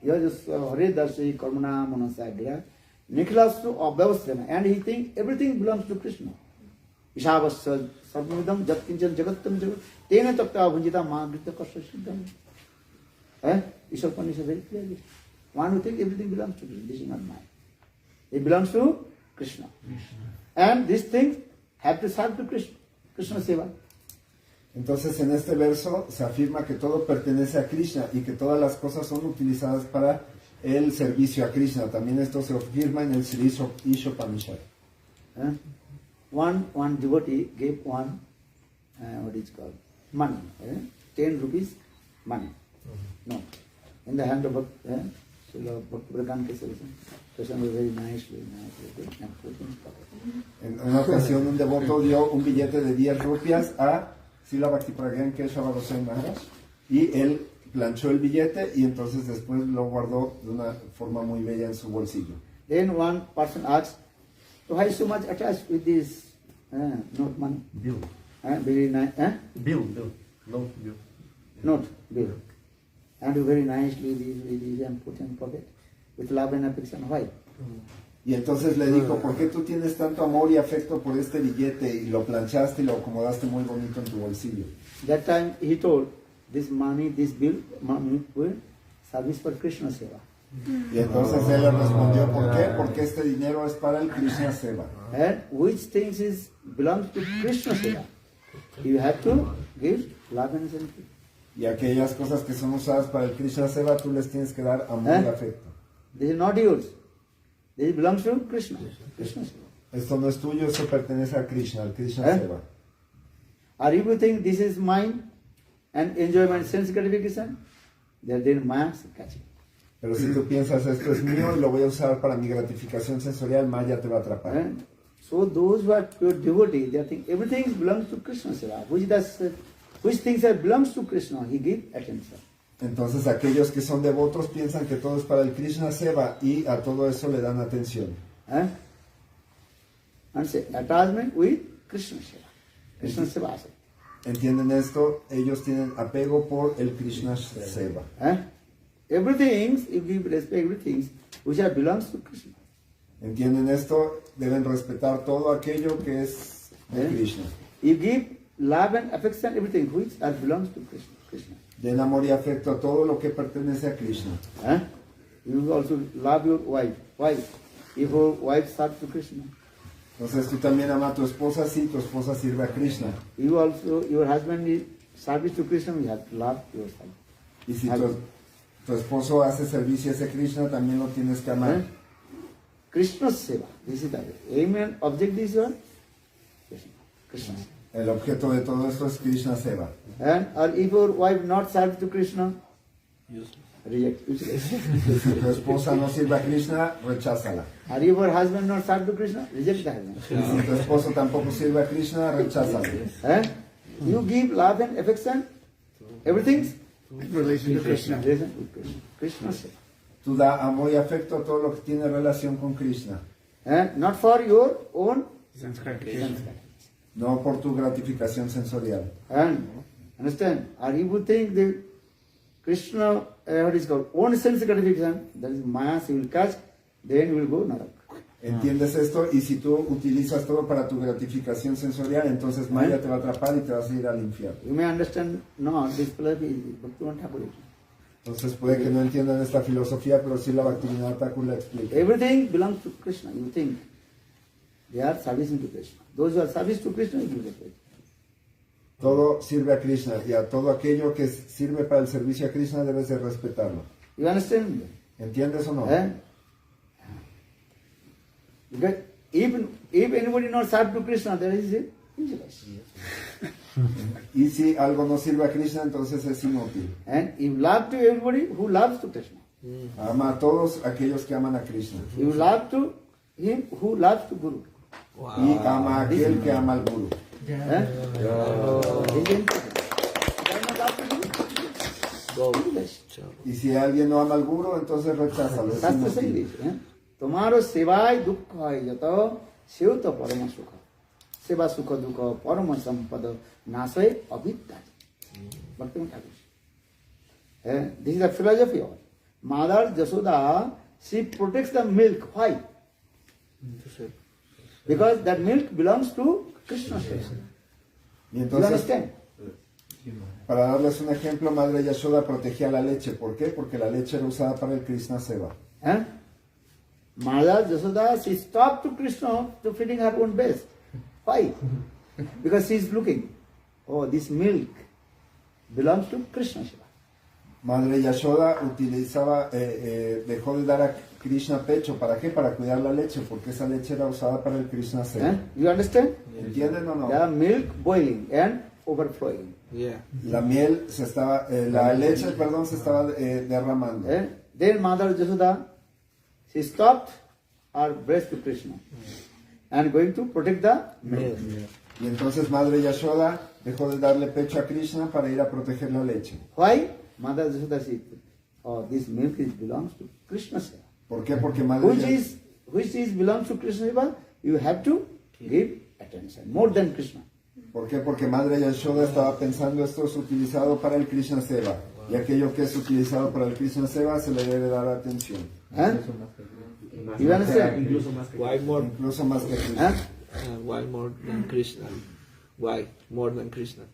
Yojasya Harir Dashe Karmana Manasa Gira. Nikhilastu Abhyavasthana. And he thinks everything belongs to Krishna. Ishavasya Sarvamidam Jat Kinchan Jagattam Jagat Tena Tapta Bhunjita Mahagrita Kasya Siddham. Ishwar Upanishad very clearly. One who thinks everything belongs to Krishna. This is not mine. It belongs to Krishna. And these things have to serve to Krishna. Krishna Seva. Entonces en este verso se afirma que todo pertenece a Krishna y que todas las cosas son utilizadas para el servicio a Krishna. También esto se afirma en el Sri Ishopanishad. One devotee gave one, what is called, money, 10 rupees money. No. In the hand of Srila Bhakti Kesava. Krishna was very nice, and put in his pocket. En una ocasión un devoto dio un billete de 10 rupias a Srila Bhaktipragyan Keshava Goswami Maharaj y él planchó el billete y entonces después lo guardó de una forma muy bella en su bolsillo. Then one person asked, so why is so much attached with this note money? Bill. Very nice, Bill. No, bill. note, bill. And very nicely these and put in pocket with love and affection. Why? Y entonces le dijo, ¿por qué tú tienes tanto amor y afecto por este billete y lo planchaste y lo acomodaste muy bonito en tu bolsillo? That time he told, this money, this bill, money will service for Krishna Seva. Y entonces él le respondió, ¿por qué? Porque este dinero es para el Krishna Seva. And which things belongs to Krishna Seva? You have to give love and affection. Y aquellas cosas que son usadas para el Krishna Seva, tú les tienes que dar amor y afecto. This is not yours. This belongs to Krishna. Krishna Seva. Esto no es tuyo, eso pertenece a Krishna, al Krishna Seva. Or if you think this is mine and enjoyment, sense gratification, then Maya is catching. Pero si tú piensas, esto es mío y lo voy a usar para mi gratificación sensorial, Maya te va a atrapar. So those who are pure devotees, they think everything belongs to Krishna Seva. Which things that belongs to Krishna, he gives attention. Entonces aquellos que son devotos piensan que todo es para el Krishna Seva y a todo eso le dan atención. And say, attachment with Krishna Seva. Krishna Seva. ¿Entienden esto? Ellos tienen apego por el Krishna Seva. Everything, you give respect, everything which belongs to Krishna. ¿Entienden esto? Deben respetar todo aquello que es de Krishna. You give love and affection, everything which belongs to Krishna. Den amor y afecto a todo lo que pertenece a Krishna. You also love your wife. Why? If your wife serves to Krishna. Entonces tú también ama a tu esposa, sí, tu esposa sirve a Krishna. You also, your husband is service to Krishna, you have to love your husband. Y si tu esposo hace servicio a ese Krishna, también lo tienes que amar. Krishna Seva. This is the aim and object is your Krishna. El objeto de todo esto es Krishna Seva. Or if your wife not serves to Krishna, reject. Si tu esposa no sirve a Krishna, recházala. Or if your husband not serves to Krishna, reject the husband. Y si tu esposo tampoco sirve a Krishna, recházala. You give love and affection, everything In relation to Krishna. Krishna Seva. Tú da amor y afecto a todo lo que tiene relación con Krishna. Not for your own Sense gratification. No por tu gratificación sensorial. And understand? Or you would think that Krishna, what is called, own sense gratification, that is Maya, she will catch, then you will go Narak. ¿Entiendes esto? Y si tú utilizas todo para tu gratificación sensorial, entonces Maya te va a atrapar y te vas a ir al infierno. You may understand, no, this philosophy is Bhaktivinoda Thakur. Entonces puede que no entiendan esta filosofía, pero sí la Bhaktivinoda Thakur la explica. Everything belongs to Krishna, you think. They are servicing to Krishna. Those who are service to Krishna, you will get paid. Todo sirve a Krishna y a todo aquello que sirve para el servicio a Krishna debes de respetarlo. You understand? ¿Entiendes o no? Because if anybody not serve to Krishna, there is injustice. Y si algo no sirve a Krishna, entonces es inútil. And you love to everybody who loves to Krishna. Ama a todos aquellos que aman a Krishna. You love to him who loves to Guru. Y ama a aquel que ama al Guru. This is important. Why not love to Guru? Injustice. Y si alguien no ama al Guru, entonces recházalo. Es Shastra says inútil. this. Tomaro sevai dukkha jato sevta parama sukha. Seva sukha dukkha parama sampada nasai avidya. Bhaktivinoda Thakur. This is the philosophy of it. Mother Jasoda, she protects the milk. Why? Because that milk belongs to Krishna. Y You entonces, understand? para darles un ejemplo, Madre Yashoda protegía la leche. ¿Por qué? Porque la leche era usada para el Krishna Seva. Mother Jasoda, she stopped to Krishna to feeding her own breast. Why? Because she is looking, oh, this milk belongs to Krishna Shiva. Madre Yashoda dejó de dar a Krishna pecho. ¿Para qué? Para cuidar la leche, porque esa leche era usada para el Krishna Seva. You understand? ¿Entienden o no? The milk boiling and overflowing. La miel la leche, perdón, se estaba derramando. Then Mother Jasoda, she stopped her breast to Krishna and going to protect the milk. Y entonces Madre Yashoda dejó de darle pecho a Krishna para ir a proteger la leche. Why? Mother Jasoda said, oh, this milk belongs to Krishna Seva. ¿Por qué? Porque Madre Which is belongs to Krishna Seva, you have to give attention, more than Krishna. ¿Por qué? Porque Madre Yashoda estaba pensando esto es utilizado para el Krishna Seva. Y aquello que es utilizado para el Krishna Seva se le debe dar atención. You understand? Why more? Incluso más que Krishna. Why more than Krishna? Why more than Krishna?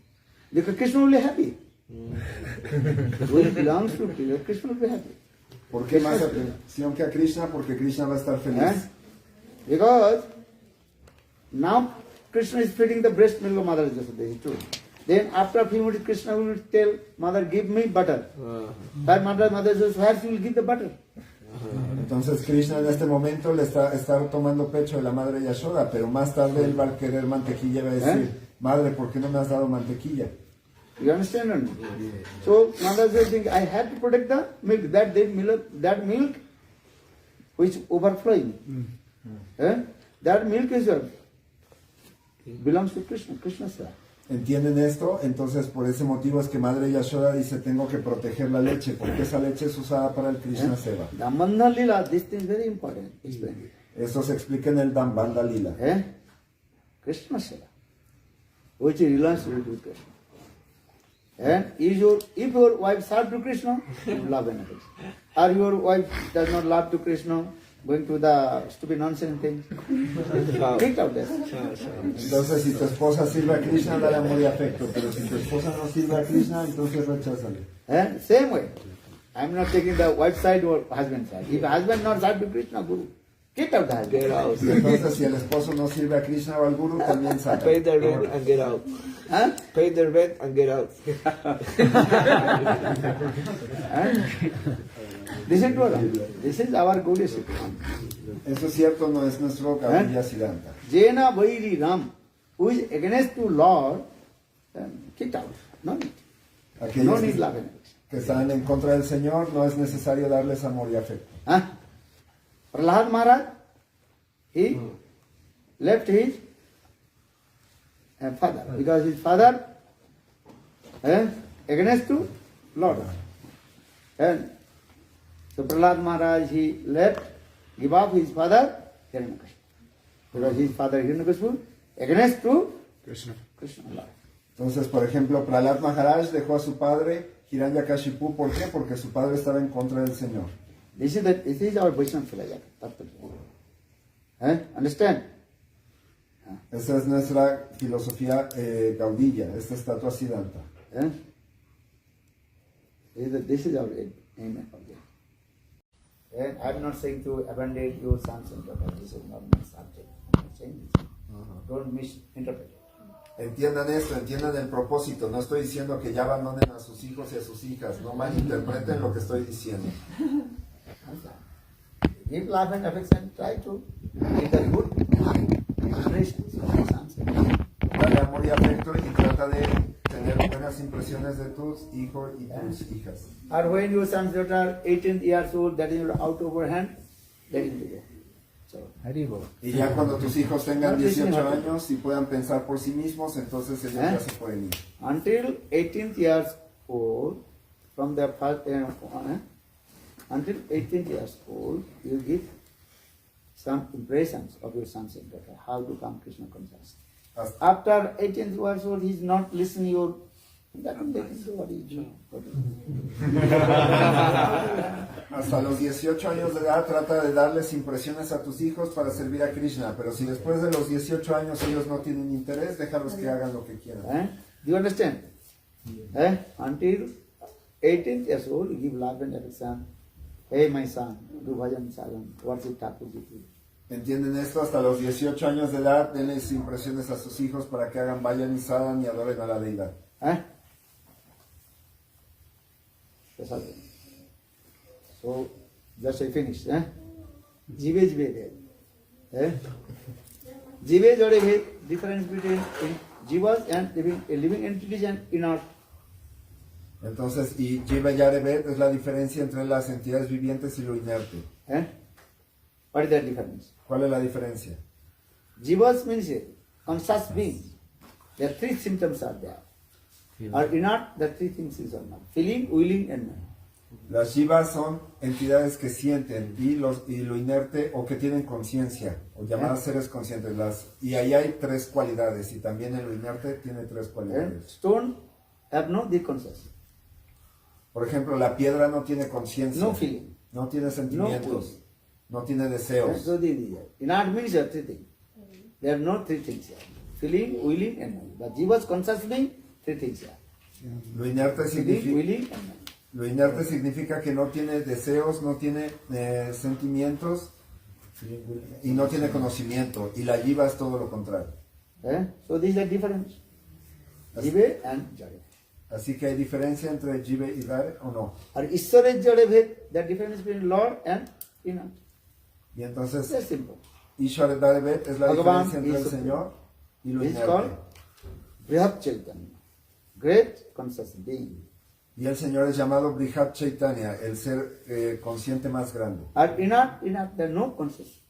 Because Krishna will be happy. When it belongs to Krishna, Krishna will be happy. ¿Por qué más atención que a Krishna? Porque Krishna va a estar feliz. Because now Krishna is feeding the breast milk of Mother Jasoda, is true. Then after a few minutes, Krishna will tell Mother, give me butter. But Mother Jasoda, where she will give the butter? Entonces Krishna en este momento le está tomando pecho de la Madre Yashoda, pero más tarde él va a querer mantequilla y va a decir, Madre, ¿por qué no me has dado mantequilla? You understand or not? So Mother Jasoda thinks, I have to protect the milk, that milk which overflowing. That milk is belongs to Krishna, Krishna Seva. ¿Entienden esto? Entonces por ese motivo es que Madre Yashoda dice, tengo que proteger la leche, porque esa leche es usada para el Krishna Seva. Dambandha Lila, this thing is very important. Explain. Eso se explica en el Dambandha Lila. Krishna Seva, which is related to Krishna. And if your wife serves to Krishna, you love and Krishna. Or your wife does not love to Krishna, going to the stupid nonsense things, kicked out there. Entonces si tu esposa sirve a Krishna, dale amor y afecto, pero si tu esposa no sirve a Krishna, entonces recházale. Same way. I am not taking the wife side or husband side. If husband not serve to Krishna, Guru, kick out the husband. Get out. Y entonces si el esposo no sirve a Krishna o al Guru, también saca. Pay the rent and get out. Pay the rent and get out. Listen to us. This is our Gaudiya Sikha. Eso es cierto, no es nuestro Gaudiya Siddhanta. Jena Vairi Ram, who is against to Lord, kicked out. No need. No Aquellos need love and affection. que están en contra del Señor, no es necesario darles amor y afecto. Prahlad Maharaj, he left his father, because his father against to Lord. And so Prahlad Maharaj, he left, give up his father, Hiranyakashipu. Because his father Hiranyakashipu against to Krishna. Krishna Lord. Entonces, por ejemplo, Prahlad Maharaj dejó a su padre Hiranyakashipu, ¿por qué? Porque su padre estaba en contra del Señor. This is our Vaishnava philosophy. Understand? Esa es nuestra filosofía gaudilla, esta estatua Siddhanta. This is our aim. And I'm not saying to abandon your sons and daughters. This is not my subject. I'm saying this. Don't misinterpret it. Entiendan esto, entiendan el propósito. No estoy diciendo que ya abandonen a sus hijos y a sus hijas. No malinterpreten lo que estoy diciendo. Give love and affection. Try to give the good generations of your sons. Dale amor y afecto y trata de tener buenas impresiones de tus hijos y tus hijas. Or when your sons that are 18 years old, that is out of your hand, let him do it. So, Y ya cuando tus hijos tengan 18 años y puedan pensar por sí mismos, entonces ellos ya se pueden ir. until 18 years old, from the first, until 18 years old, you give some impressions of your sons and daughters, how to become Krishna conscious. Hasta, After 18 years old, he is not listening your. That will take into what is hasta los 18 años de edad trata de darles impresiones a tus hijos para servir a Krishna, pero si después de los 18 años ellos no tienen interés, déjalos que hagan lo que quieran. Do you understand? Until 18 years old, you give love and affection. Hey, my son, do bhajan salam, worship Thakurji. ¿Entienden esto? Hasta los 18 años de edad, denles impresiones a sus hijos para que hagan vayan y sadhan y adoren a la deidad. That's all. So, just I finished. Jive Jive there. Jive Jode Bhed, difference between jivas and living entities and inert. Entonces, y Jiva Yarevet es la diferencia entre las entidades vivientes y lo inerte. What is that difference? ¿Cuál es la diferencia? Jivas means conscious beings. There are three symptoms are there. Or inert, the three things is not. Feeling, willing and mind. Las jivas son entidades que sienten y lo inerte o que tienen conciencia, o llamadas seres conscientes. Y ahí hay tres cualidades, y también en lo inerte tiene tres cualidades. Stone have no the conscious. Por ejemplo, la piedra no tiene conciencia, No feeling. no tiene sentimientos, no tiene deseos. So the inert means there are three things. There are no three things here. Feeling, willing and mind. But jivas conscious being, three things here. Lo inerte Feeling, willing and mind. Lo inerte significa que no tiene deseos, no tiene sentimientos y no tiene conocimiento. Y la jiva es todo lo contrario. So this is the difference. Jive and Jade. Así que hay diferencia entre jiva y dare o no. Or Ishwara Jade Bhed, the difference between Lord and inert. Y entonces, Very simple. Ishvara Darevet es la Bhagavan diferencia entre el is Señor y lo This is inerte. called Brihat Chaitanya, great conscious being. Y el Señor es llamado Brihat Chaitanya, el ser consciente más grande. Or inert, there are no conscious.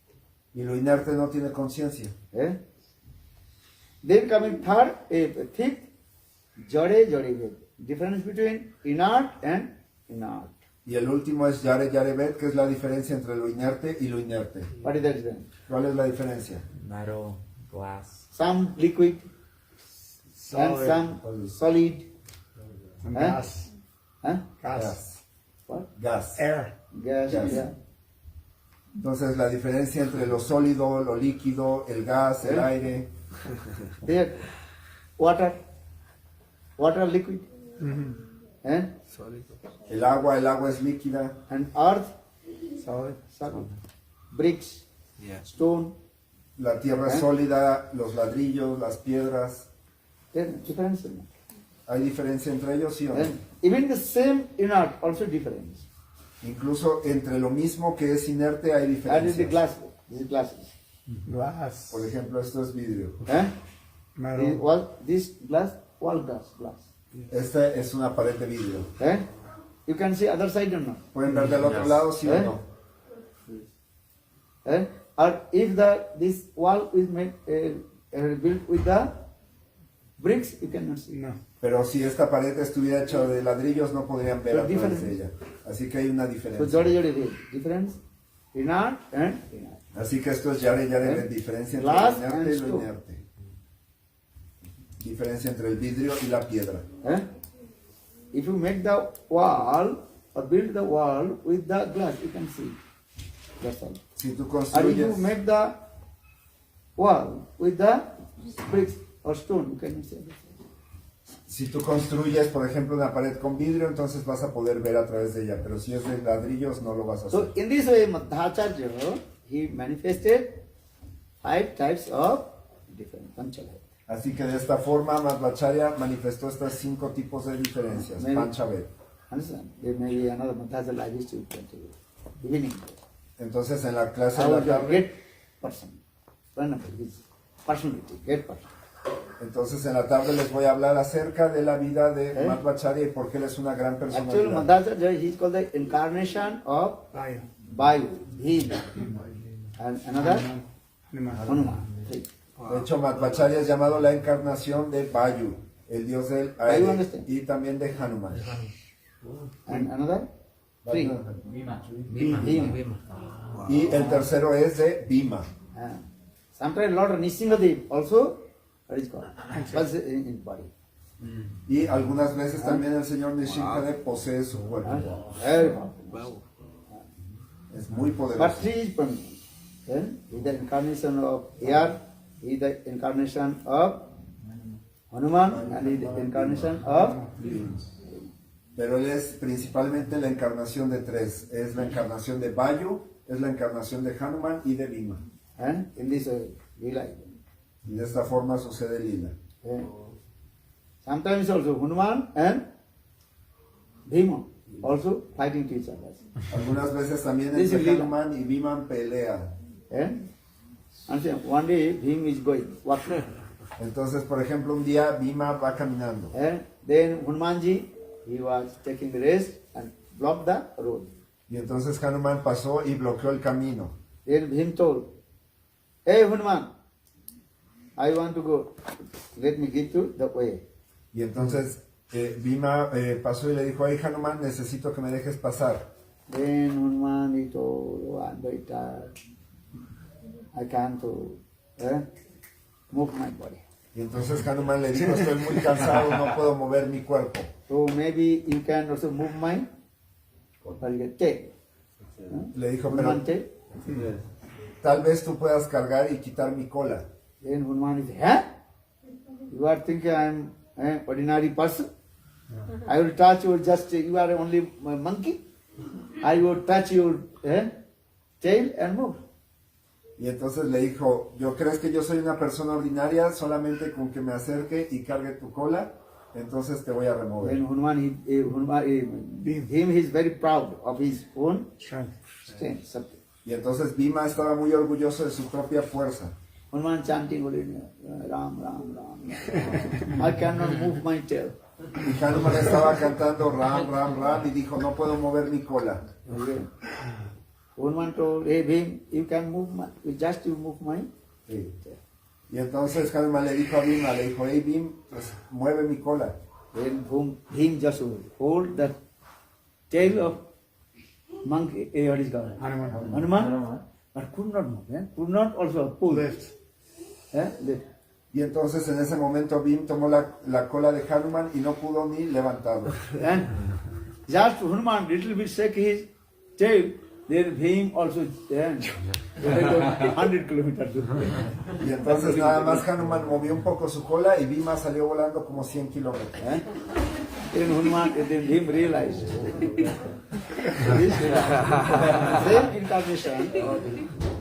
Y lo inerte no tiene conciencia. Then coming third, fifth, Jade Bhed. Difference between inert and inert. Y el último es Yare Yarevet, que es la diferencia entre lo inerte y lo inerte. What is the difference? ¿Cuál es la diferencia? Metal, glass. Some liquid and some solid. Some gas. Gas. What? Gas. Air. Gas. Gas. Yeah. Entonces la diferencia entre lo sólido, lo líquido, el gas, el aire. There, water liquid. El agua es líquida. And earth, Solid. solid. Bricks, Yeah. stone. La tierra es sólida, los ladrillos, las piedras. There difference. ¿Hay diferencia entre ellos, sí o no? Even the same inert also difference. Incluso entre lo mismo que es inerte hay And is the diferencias. glass. This is glasses. Glass. Por ejemplo, esto es vidrio. Metal. This glass, wall glass. Esta es una pared de vidrio. You can see other side or not. ¿Pueden ver del otro lado, sí o no? Or if this wall is made, built with the bricks, you cannot see. No. Pero si esta pared estuviera hecha de ladrillos, no podrían ver So a través de different. ella. Así que hay una So diferencia. Jade difference, inert and inert. Así que esto es Yare Yare, diferencia entre Glass lo inerte and y lo stone. inerte. Diferencia entre el vidrio y la piedra. if you make the wall or build the wall with the glass, you can see. That's all. Si tú Or if you construyes, make the wall with the bricks or stone, you can see. si tú construyes, por ejemplo, una pared con vidrio, entonces vas a poder ver a través de ella, pero si es de ladrillos, no lo vas a So hacer. in this way, Madhacharya, he manifested 5 types of different Panchabhet. Así que de esta forma, Madhvacharya manifestó estas 5 tipos de diferencias, Maybe. Panchabhet. Understand? There may be another Madhacharya I wish to evening. Entonces, en la clase de How la is your tarde, great person? His personality, great person. entonces en la tarde les voy a hablar acerca de la vida de Madhvacharya y por qué él es una gran Actually, personalidad. Madhacharya, he is called the incarnation of Vayu, Bhima, and another Hanuman. Three. De hecho, Madhvacharya es llamado la encarnación de Vayu, el dios del Vayu, aire, understand? y también de Hanuman. And another? Three. Bhima. Bhima. Y el tercero es de Bhima. Sometimes Lord Nishingadev also, what is called, was in body. Y algunas veces también el señor Nishingadev posee su cuerpo. Very powerful. Es muy But poderoso. he is permanent. Then he is the incarnation of air, he is the incarnation of Hanuman, and he is the incarnation of Pero él es principalmente la encarnación de 3. Es la encarnación de Vayu, es la encarnación de Hanuman y de Bhima. and in this lila. Y de esta forma sucede Lila. Sometimes also Hanuman and Bhima also fighting to each other. Algunas veces también This is entre Lila. Hanuman y Bhima pelean. And one day Bhima is going, walking. Entonces, por ejemplo, un día Bhima va caminando. And then Hanumanji, he was taking the rest and blocked the road. Y entonces Hanuman pasó y bloqueó el camino. Then Bhim told, hey Hanuman, I want to go. Let me give you the way. Y entonces Bhima pasó y le dijo, hey Hanuman, necesito que me dejes pasar. Then Hanuman, he told, oh, I'm very tired. I can't move my body. Y entonces Hanuman le dijo, estoy muy cansado, no puedo mover mi cuerpo. So maybe you can also move my tail. Le dijo, pero Hanuman tail. tal vez tú puedas cargar y quitar mi cola. Then Hanuman is, huh? You are thinking I am an ordinary person? I will touch you just, you are only a monkey? I will touch your tail and move. Y entonces le dijo, ¿yo crees que yo soy una persona ordinaria? Solamente con que me acerque y cargue tu cola, entonces te voy a remover. Then Hanuman, him is very proud of his own strength. Y entonces Bhima estaba muy orgulloso de su propia fuerza. Hanuman chanting, Ram, Ram, Ram. I cannot move my tail. Y Hanuman estaba cantando Ram, Ram, Ram y dijo, no puedo mover mi cola. Okay. Hanuman told, hey Bhim, you can move my, you move my tail. Y entonces Hanuman le dijo a Bhima, le dijo, hey Bhim, pues mueve mi cola. Then Bhim just hold the tail of monkey, what is called? Hanuman. But could not move, could not also pull. Lift. Y entonces en ese momento Bhim tomó la cola de Hanuman y no pudo ni levantarlo. And just Hanuman little bit shake his tail, then Bhim also 100 kilometers. Y entonces nada más Hanuman movió un poco su cola y Bhima salió volando como 100 kilómetros. Then Hanuman, then Bhim realized. Same incarnation.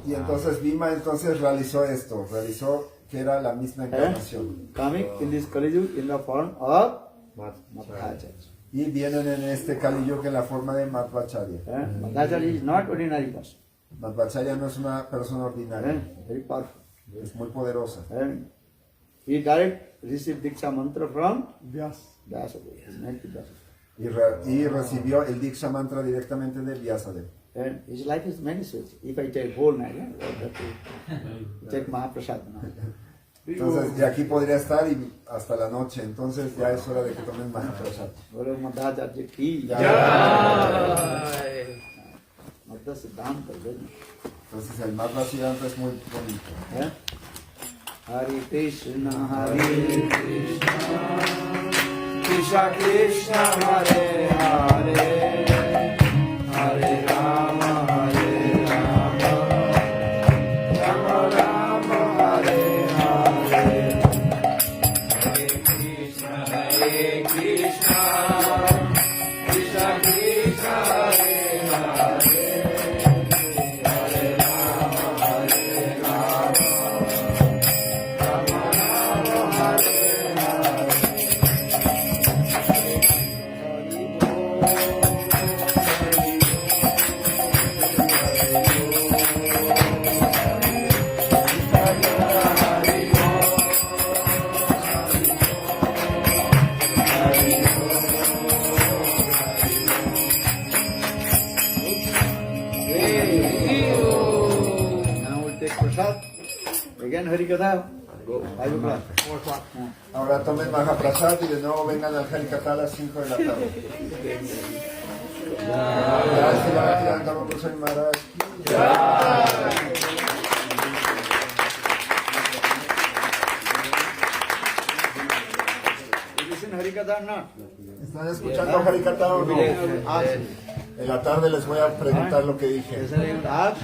Y entonces Bhima entonces realizó esto, realizó que era la misma encarnación. Coming in this Kali Yuga in the form of Madhacharya. Y vienen en este Kali Yuga en la forma de Madhvacharya. Madhacharya is not ordinary person. Madhvacharya no es una persona ordinaria, Very powerful. es muy poderosa. And he direct received Diksha mantra from Vyasadeva. His name is Vyasadeva. Y recibió el Diksha mantra directamente de Vyasadeva. And his life is many such. If I take whole night, take Mahaprasad. Entonces de aquí podría estar y hasta la noche, entonces ya es hora de que tomen Mahaprasad. Bolo Madhacharya ki. Madhya Siddhanta. Entonces el Madhva Siddhanta es muy bonito. Hare Krishna, Hare Krishna, Krishna Krishna Hare Hare Hare Rama Hare Rama Rama Rama Hare Hare Hare Krishna Krishna Krishna Krishna Hare Hare Hare Rama Hare Rama Rama Rama Hare Hare Now we'll take prasad. Again, Harikatha. 5 o'clock. Ahora tomen Mahaprasad y de nuevo vengan al Harikatha a las 5 de la tarde. Gracias, Bhaktivedanta Swami Maharaj. You listen Harikatha or not? ¿Están escuchando Harikatha o no? Ask. En la tarde les voy a preguntar lo que dije. Yesterday you asked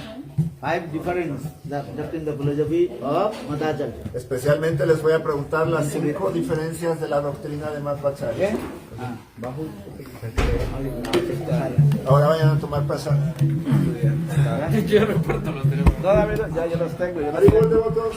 5 different just in the philosophy of Madhacharya. Especialmente les voy a preguntar las 5 diferencias de la doctrina de Madhvacharya. Okay? Ahora vayan a tomar prasad. Yo reporto los teléfonos. No, ya los tengo. Haribol, devotos.